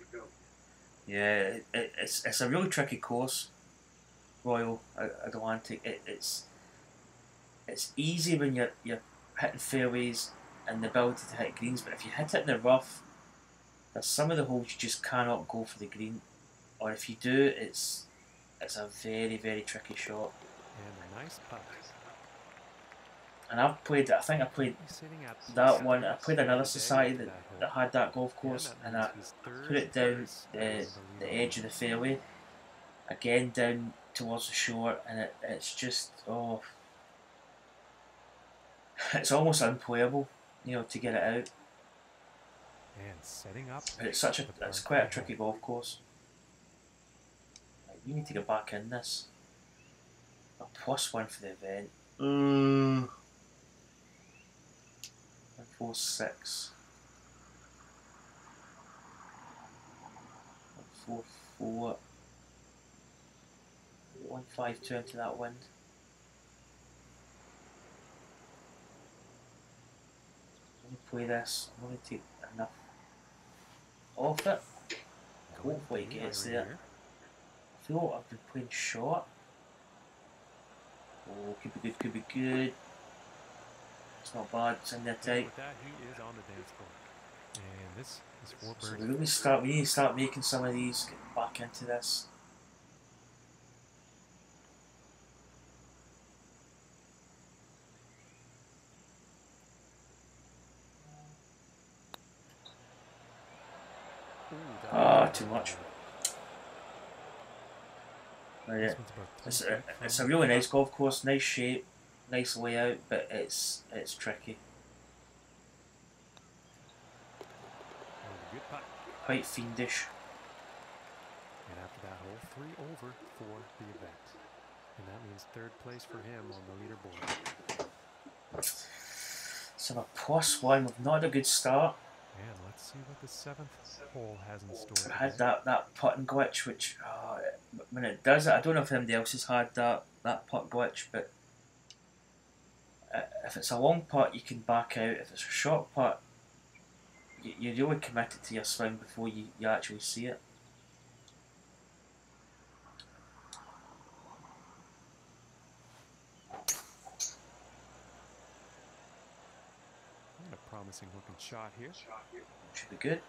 Yeah, it's a really tricky course, Royal Atlantic. It's easy when you're hitting fairways and the ability to hit greens, but if you hit it in the rough, there's some of the holes you just cannot go for the green, or if you do, it's a very, very tricky shot. And a nice putt. And I've played, I think I played that one. I played another society that had that golf course, and I put it down the edge of the fairway, again down towards the shore, and it's just, oh, it's almost unplayable, to get it out. And setting up. But it's quite a tricky golf course. Like, we need to get back in this. A +1 for the event. 146. 144. 152 into that wind. Let me play this. I'm going to take enough off it. Hopefully it gets there. I feel like I've been playing short. Oh, could be good, could be good. It's not bad, it's in there tight. With that, he is on the dance floor. And this is for So birdie. we need to start making some of these, get back into this. Too much. Oh, yeah. It's a really nice golf course, nice shape, nice layout, but it's tricky. Quite fiendish. And after that hole, 3 over for the event. And that means 3rd place for him on the leaderboard. So a +1, we've not had a good start. And let's see what the 7th hole has in store. I had that putting glitch, which when it does it, I don't know if anybody else has had that putt glitch, but if it's a long putt, you can back out. If it's a short putt, you're really committed to your swing before you actually see it. And a promising looking shot here. Should be good.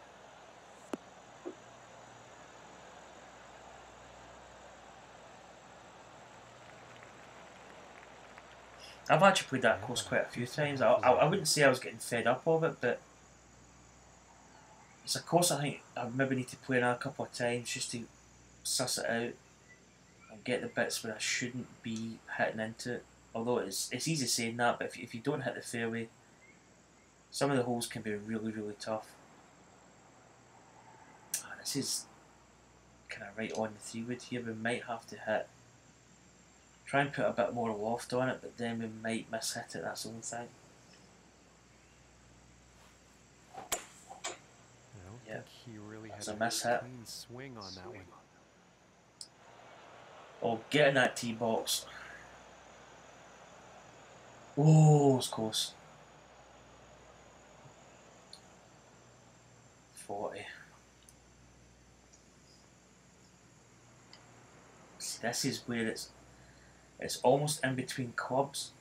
I've actually played that course quite a few times. I wouldn't say I was getting fed up of it, but it's a course I think I maybe need to play another couple of times just to suss it out and get the bits where I shouldn't be hitting into it. Although it's easy saying that, but if you don't hit the fairway, some of the holes can be really, really tough. This is kind of right on the 3-wood here. We might have to try and put a bit more loft on it, but then we might miss hit it, that's the only thing. I don't think he really had a miss hit. Clean swing on that one. Oh, get in that tee box. Oh, it's close. 40. See, this is where it's almost in between clubs.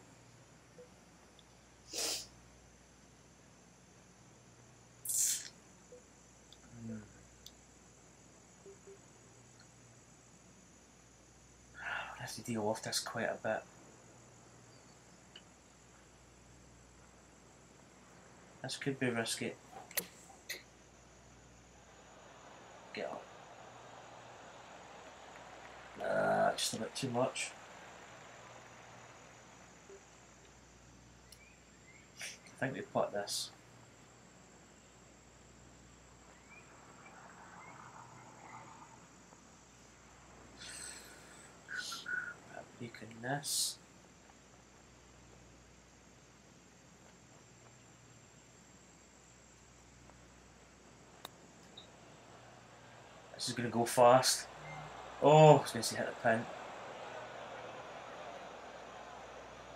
I have to deal with this quite a bit. This could be risky. Get up. Just a bit too much. I think we put this. this. This is going to go fast. Oh, I was going to say hit the pin.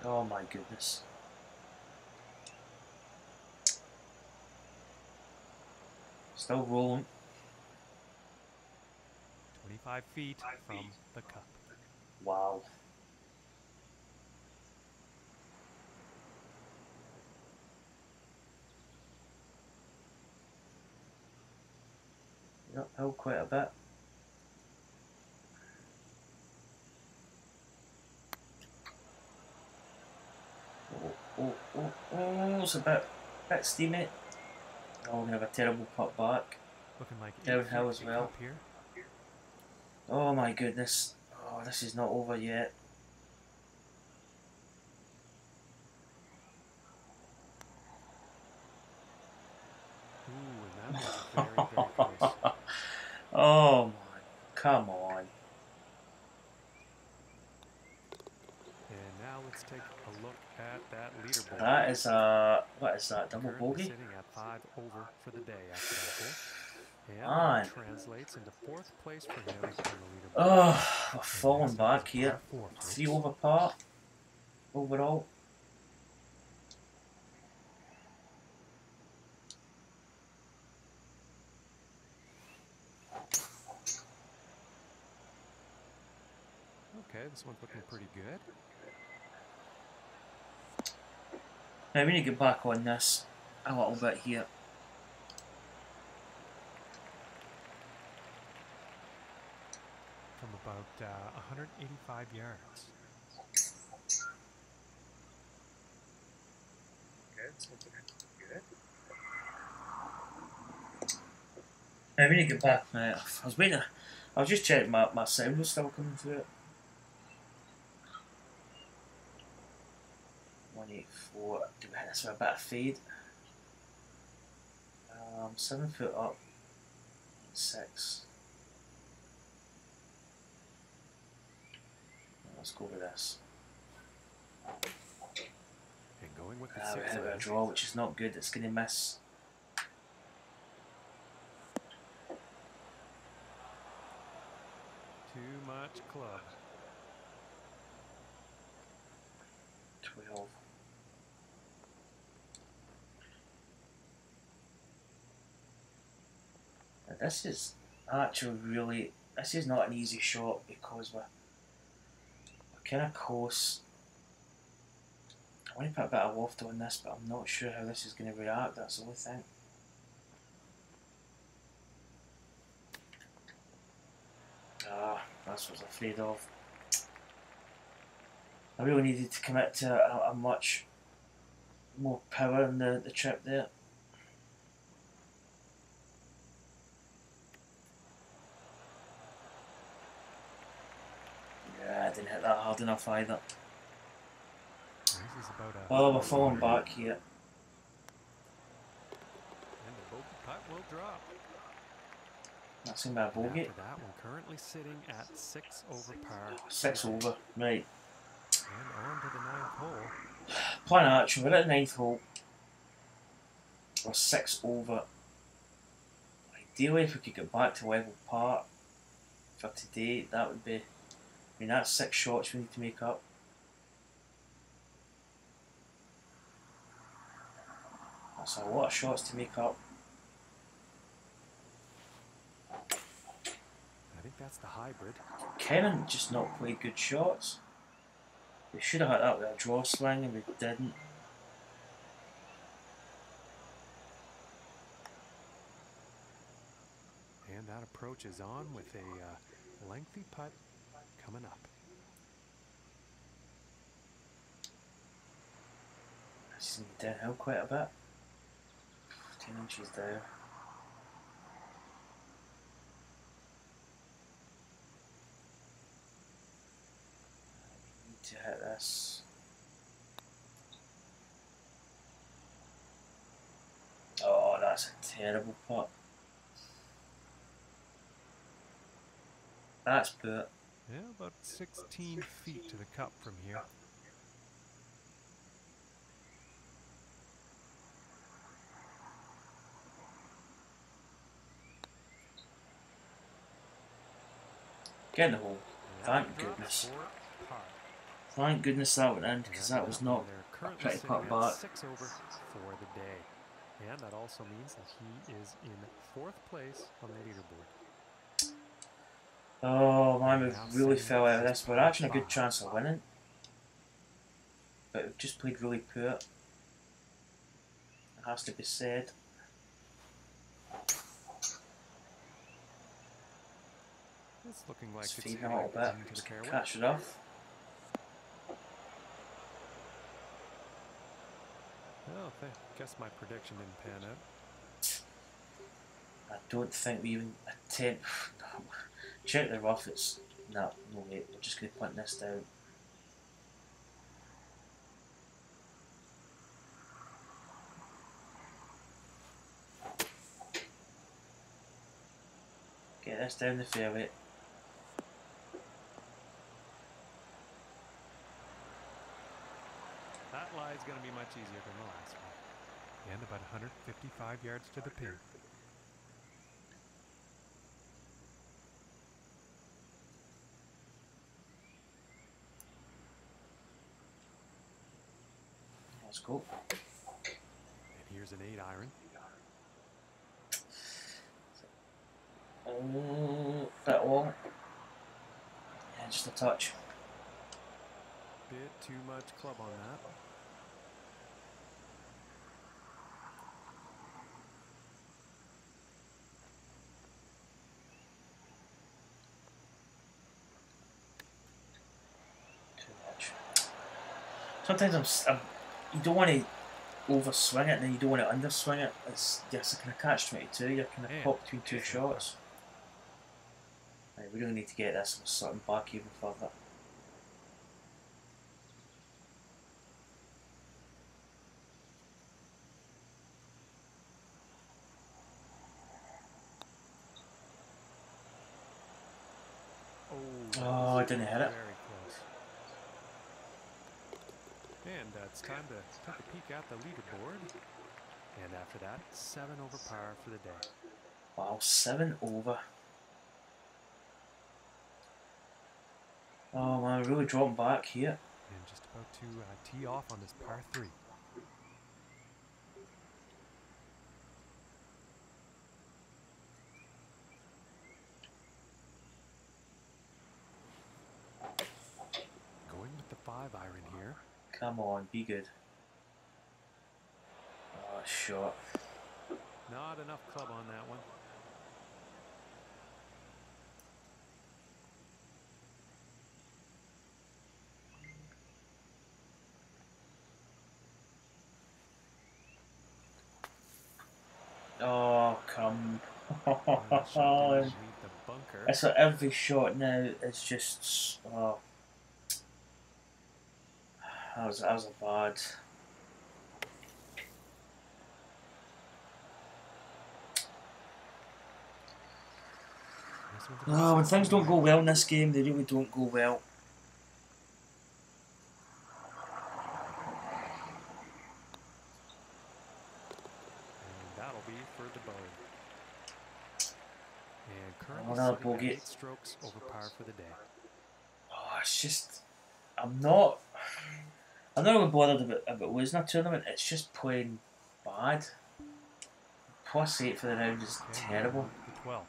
Oh my goodness. Still rolling. 25 feet from the cup. Wow. Uphill quite a bit. Oh, it's a bit steamy. Oh, we're going to have a terrible putt back. Looking like Downhill as well. up here. Oh my goodness. Oh, this is not over yet. Ooh, and that was very, very close. Oh my, come on. And now let's take a look at that leaderboard. That is what is that, double Currently bogey? sitting at 5 over for the day after that hole. And Man. that translates into 4th place for him on the leaderboard. Oh, we're falling And back that's here. par 4, 3 folks. over par overall. Okay, this one's looking pretty good. Now we need to get back on this a little bit here. From about 185 yards. Okay, it's looking good. Now we need to get back. I was waiting. I was just checking my sound was still coming through it. 184. Do we hit this with a bit of fade? 7 foot up. 6. Let's go with this. And going with the We 6 hit a draw, which is not good. It's going to miss. Too much club. 12. Now this is actually really. This is not an easy shot because we're kind of close. I want to put a bit of loft on this, but I'm not sure how this is going to react. That's the only thing. That's what I was afraid of. I really needed to commit to a much more power in the trip there. Yeah, I didn't hit that hard enough either. This is about a Oh, we're falling back here. And the bogey putt will drop. That's in my And bogey. after that one, currently sitting at 6 over par. 6 over, right. And on to the 9th hole. Plan of action, we're at the 9th hole. We're 6 over. Ideally, if we could get back to level par for today, that would be. I mean, that's 6 shots we need to make up. That's a lot of shots to make up. I think that's the hybrid. Kennan just not played good shots. We should have had that with a draw swing and we didn't. And that approach is on with a lengthy putt coming up. This is going to be downhill quite a bit. 10 inches down. We need to hit this. Oh, that's a terrible putt. That's poor. Yeah, about 16 feet to the cup from here. Get in the hole. And Thank that drops goodness. for par. Thank goodness that went in, And because after that was that one, not they're a currently pretty sitting putt at back. 6 over for the day. And that also means that he is in 4th place on the leaderboard. Oh man, And we've now really setting fell up out of his this. We're par actually in a good 5. chance of winning, but we've just played really poor. It has to be said. It's looking like It's it's feeding a heading little bit. into the Just fairway. catch it off. Oh, I guess my prediction didn't pan out. I don't think we even attempt. Check the rough. It's no way. We're just going to punt this down. Get this down the fairway. That lie is going to be much easier than the last one. And about 155 yards to the pin. Let's go. And here's an 8-iron. Bit long. Yeah, just a touch. Bit too much club on that. Too much. Sometimes you don't want to overswing it, and then you don't want to underswing it. It's just a kind of catch-22. You're kind of caught between two shots. Right, we really need to get this something back even further. Oh, I didn't hit it. Very close. And it's time to take a peek at the leaderboard. And after that, 7 over par for the day. Wow, 7 over. Oh man, really dropping back here. And just about to tee off on this par 3. Going with the 5-iron here. Come on, be good. Oh, shot. Not enough club on that one. Oh, come That shot on. didn't meet the bunker. It's like every shot now is just. Oh. That was a bad. Oh, when things don't go well in this game, they really don't go well. And that'll be for the bogey. And currently Another sitting bogey. at 8 strokes over par for the day. Oh, it's just. I'm not really bothered about losing a tournament. It's just plain bad. Plus 8 for the round is terrible. The 12th.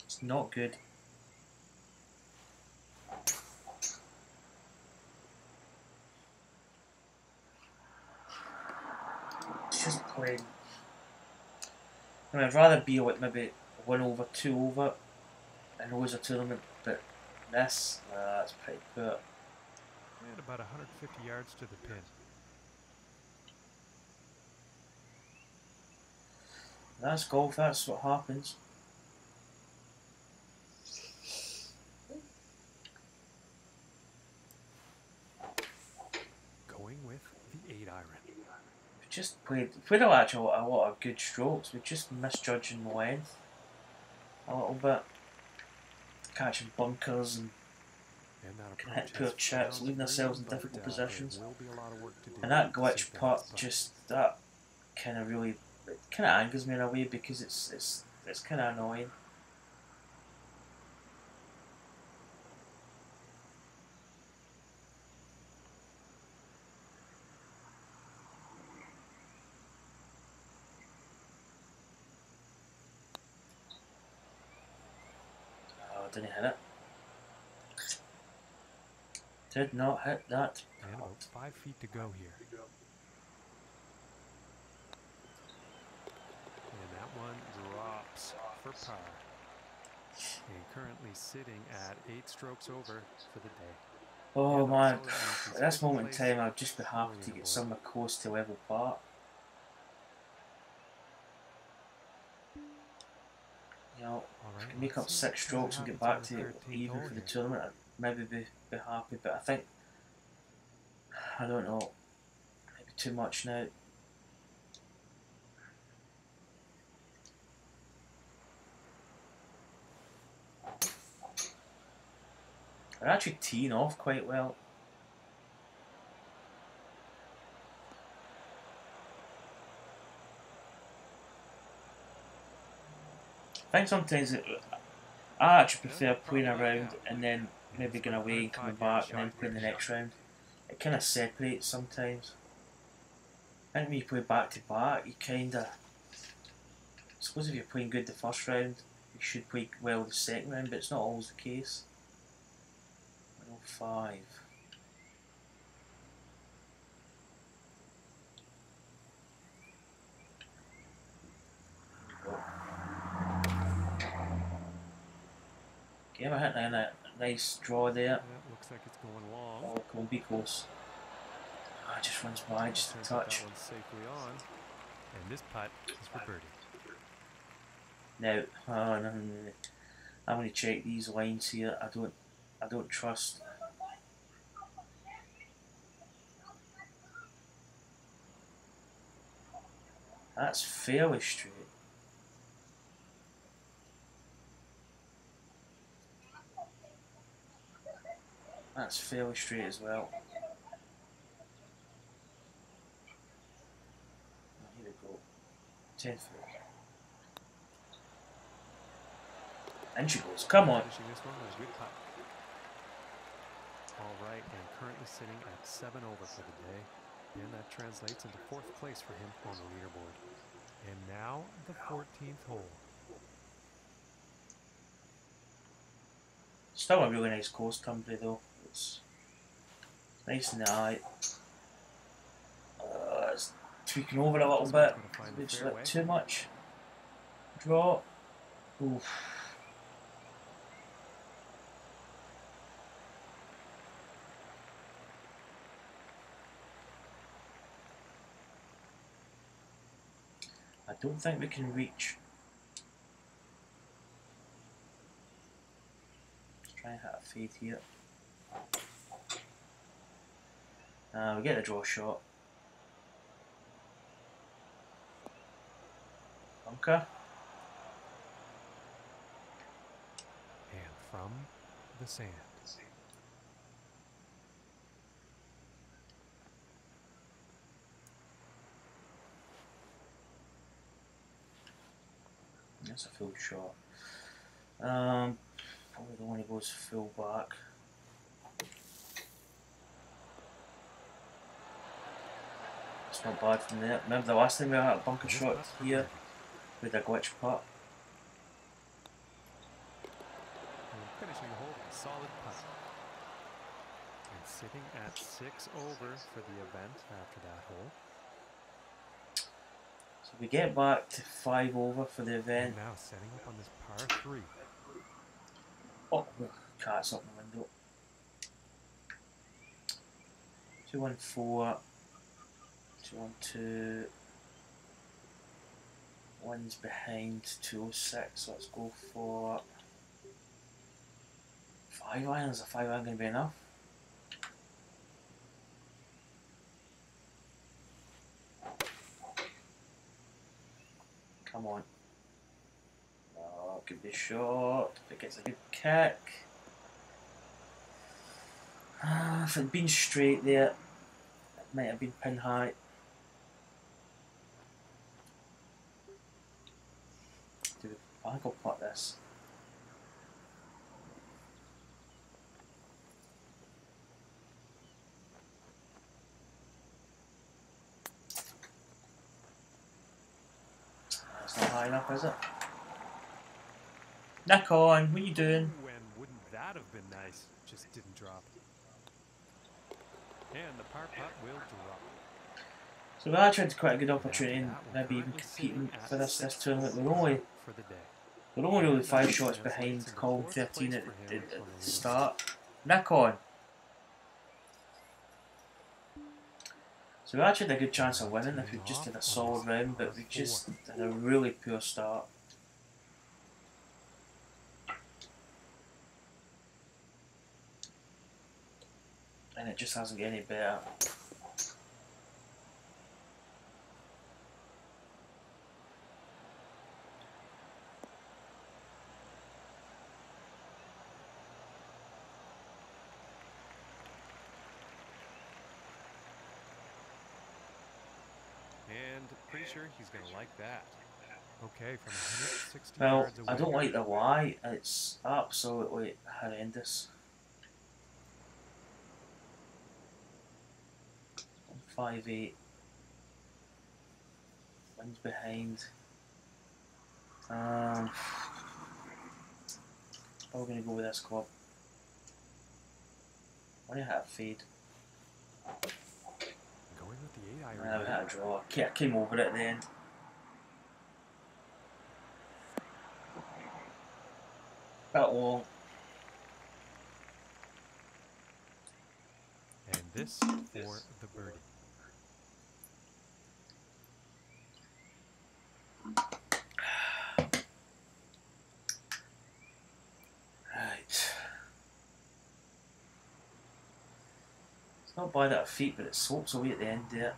It's not good. It's just plain. I mean, I'd rather be like maybe 1 over, 2 over, and lose a tournament, but this, that's pretty poor. And about 150 yards to the pin. That's golf, that's what happens. Going with the 8-iron. We've just played a lot of good strokes, we're just misjudging the length. a little bit, catching bunkers and that can approach hit poor has chips, found leaving the ourselves green, in but difficult there positions. will be a lot of work to do And that to glitch sink putt, this putt. just that kind of really, it kind of angers me in a way because it's kind of annoying. Oh, didn't hit it. Did not hit that. And about 5 feet to go here. And that one drops for par. And currently sitting at 8 strokes over for the day. Oh And man, also that means he's at this fifth moment in place time, I'd just be happy on the to get leaderboard. somewhere close to level par. You know, if I can make up 6 strokes and get back to even for the tournament, I'd maybe be happy. But I think, I don't know, maybe too much now. They're actually teeing off quite well. I think sometimes I actually prefer playing a round and then maybe going away and coming back and then playing the next round. It kind of separates sometimes. I think when you play back to back, you kind of, I suppose if you're playing good the first round, you should play well the second round, but it's not always the case. 105. Okay, we're hitting a nice draw there. That looks like it's going long. Oh, come on, be close. Ah, just runs by, just a touch. That one's safely on. And this putt is for birdie. Now, no. I'm going to check these lines here. I don't trust. That's fairly straight. That's fairly straight as well. Oh, here we go. 10 foot. And she goes. Come on. Finishing this one with a good putt. All right, and currently sitting at 7 over for the day. And that translates into 4th place for him on the leaderboard. And now the 14th hole. Still a really nice course, Tunbridge though. It's nice in the eye. It's tweaking over a little bit. It's a bit too much. Draw. Oof. I don't think we can reach. Let's try and hit a fade here. We get a draw shot. Bunker. And from the sand. That's a full shot. Probably the one who goes full back. It's not bad from there. Remember the last time we had a bunker shot here with a glitch putt? And finishing the hole with a solid putt. And sitting at 6 over for the event after that hole. So we get back to 5 over for the event. And now setting up on this par 3. Oh, cat's up the window. 214, 212. One's behind 206. Let's go for 5 iron. Is a 5 iron going to be enough? Come on. Oh, Could be short. If it gets a good kick. If it had been straight there, it might have been pin high. I think I'll putt this. That's not high enough, is it? Nick on, what are you doing? Ooh, and wouldn't that have been nice? Just didn't drop. And the par putt will drop. So we actually had quite a good And after opportunity, that, we're maybe even currently competing sitting at for this sixth tournament. over for the day. We're only really And 5 that shots translates behind into column fourth 13 place at for the him on the lead. start. Nick on. So we actually had a good chance of winning if we just had a solid round, but we just had a really poor start. And it just hasn't got any better. And pretty sure he's going to like that. Okay, from 160 Well, yards away. I don't like the Y. It's absolutely horrendous. 158. Wind's behind. I'm going to go with this club. I'm going to hit a fade. Going with the 8 I iron. hit a draw. I came over it at the end. Bit long. And this for the birdie. Right. It's not bad at a feet, but it slopes away at the end there.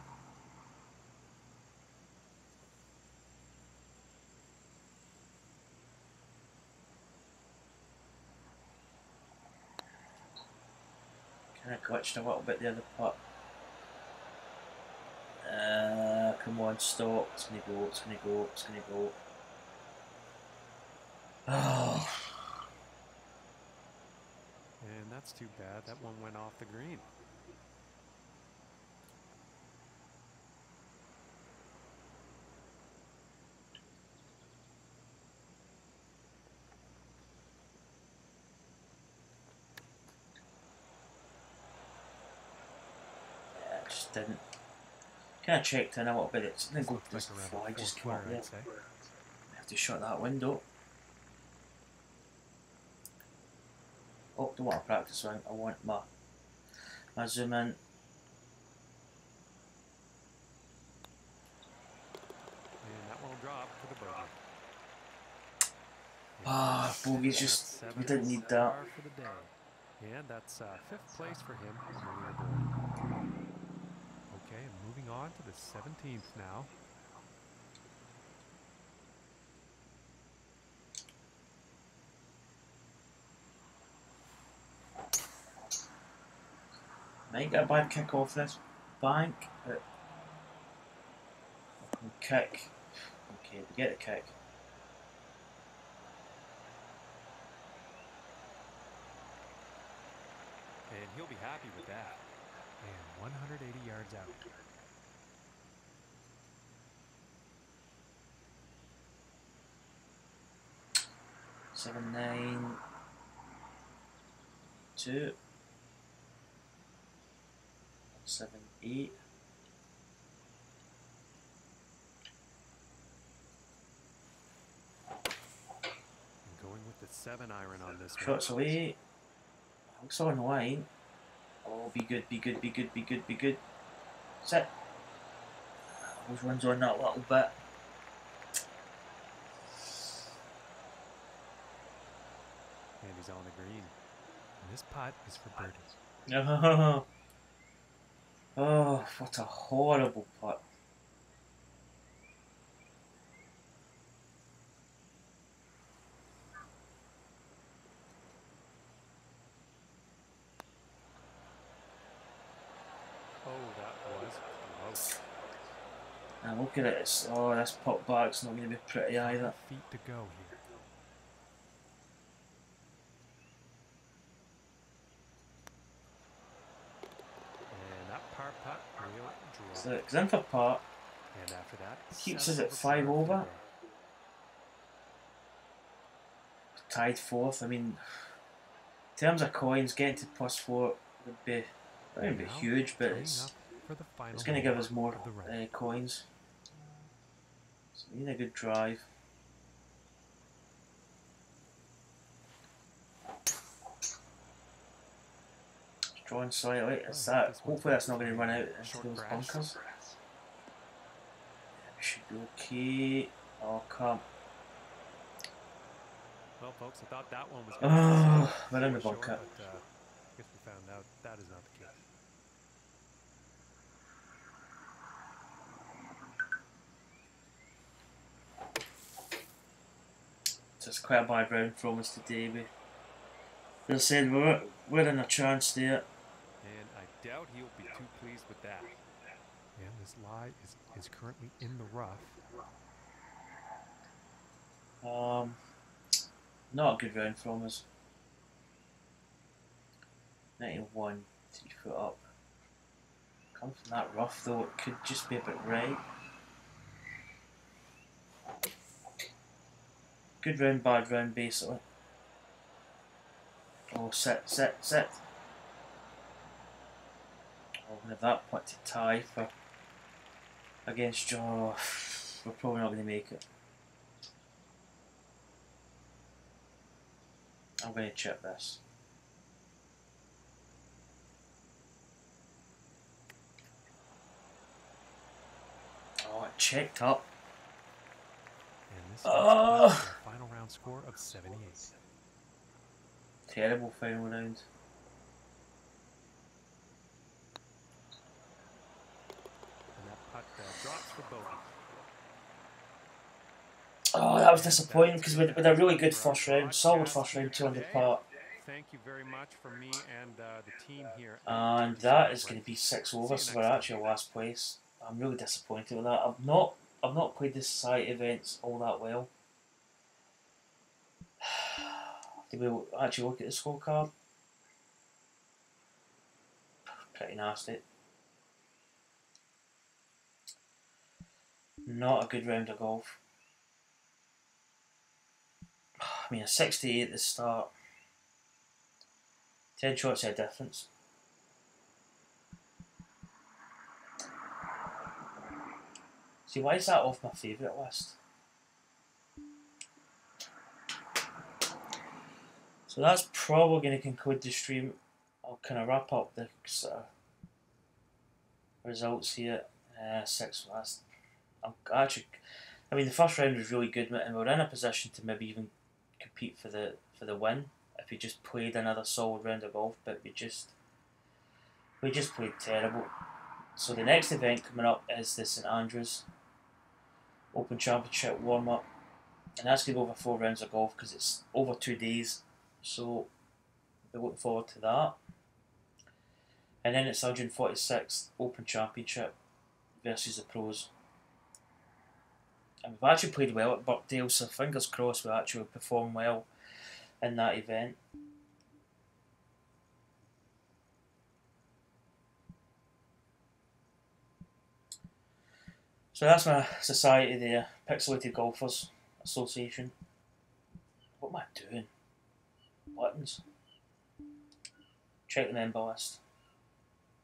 Kind of glitched a little bit there, the putt. Come on, stop. It's going to go, it's going to go, it's going to go. Oh. And that's too bad. That one went off the green. Yeah, it just didn't. Kind of checked in a little bit. It didn't go Looks this like around fly, a just came four up footer, there. I'd say. I have to shut that window. Oh, don't want to practice round. I want my zoom in. And that one will drop for the bogey. Ah, bogey's just, we didn't need that. For the day. And that's fifth place for him on the leaderboard. Okay, and moving on to the 17th now. Might get a bad kick off this bank, but I can kick. Okay, we get the kick. And he'll be happy with that. And 180 yards out. Seven, 9, 2, 7, 8. And going with the 7 iron on this one. Shots away. Hooks on the line. Oh, be good, be good, be good, be good, be good. Sit. Those ones on that little bit. And he's on the green. And this putt is for birdie. Oh, what a horrible putt. And look at it, oh, this pop back's not going to be pretty either. Feet to go here. And that par putt will drop. So it's in for par. And after that, Keeps us at 5 over. Tied fourth. I mean, in terms of coins, getting to +4 would be, not going to be huge, but it's going to give us more coins. So we need a good drive. Drawing slightly. Is that? Hopefully that's not going to run out into those bunkers. Yeah, we should be okay. Oh, come. Well, folks, I thought that one was going to we're in the bunker. But I guess we found out that is not the case. It's quite a bad round from us today. As I said, we're in a chance there. And I doubt he'll be too pleased with that. And this lie is currently in the rough. Not a good round from us. 91, 3 foot up. Come from that rough though, it could just be a bit right. Good round, bad round basically. Oh, sit. Oh, we have that putt to tie for against Joe. We're probably not going to make it. I'm going to chip this. Oh, it checked up. And this is a final round score of 78. Terrible final round. And that putt drops for bogey. Oh, that was disappointing because we had a really good first round, solid first round, 200 par. Thank you very much for me and the team here. And that is going to be 6 over, so we're actually last place. I'm really disappointed with that. I've not played the society events all that well. Did we actually look at the scorecard? Pretty nasty. Not a good round of golf. I mean, a 68 at the start. 10 shots of difference. See, why is that off my favourite list? So that's probably going to conclude the stream. I'll kind of wrap up the sort of results here. 6 last. I mean, the first round was really good, and we were in a position to maybe even compete for the win if we just played another solid round of golf. But we just played terrible. So the next event coming up is the St Andrews Open Championship warm up, and that's going to go over 4 rounds of golf because it's over 2 days. So we're looking forward to that. And then it's 146th Open Championship versus the pros. And we've actually played well at Birkdale, so fingers crossed we actually perform well in that event. So that's my society there, Pixelated Golfers Association. What am I doing? Buttons. Check the member list.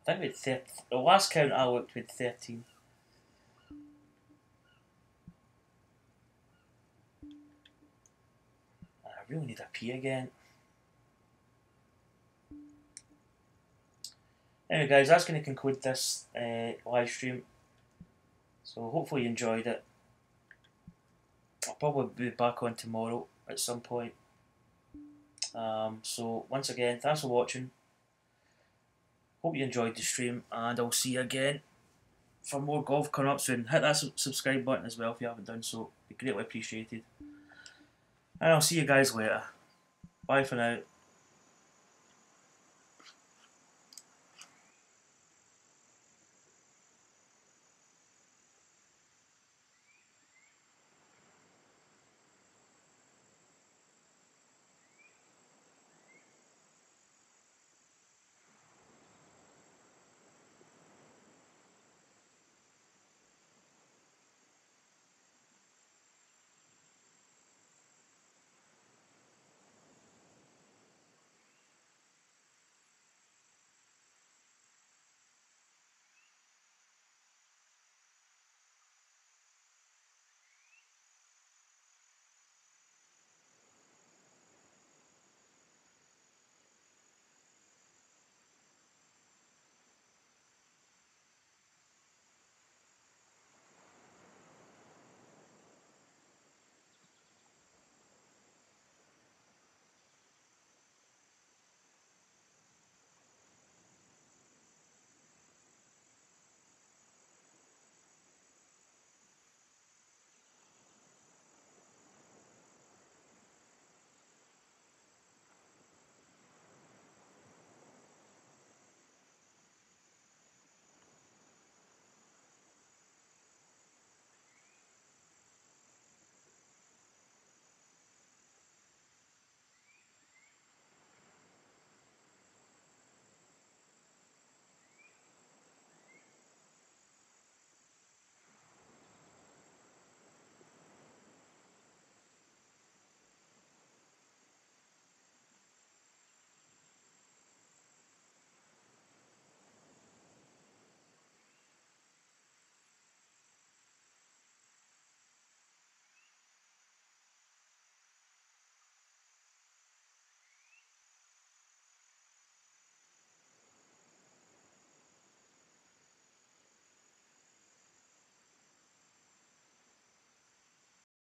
I think we had 30. The last count I looked, we had 13. I really need a pee again. Anyway guys, that's going to conclude this live stream. So hopefully you enjoyed it. I'll probably be back on tomorrow at some point. So once again, thanks for watching. Hope you enjoyed the stream, and I'll see you again for more golf coming up soon. Hit that subscribe button as well if you haven't done so. It'd be greatly appreciated. And I'll see you guys later. Bye for now.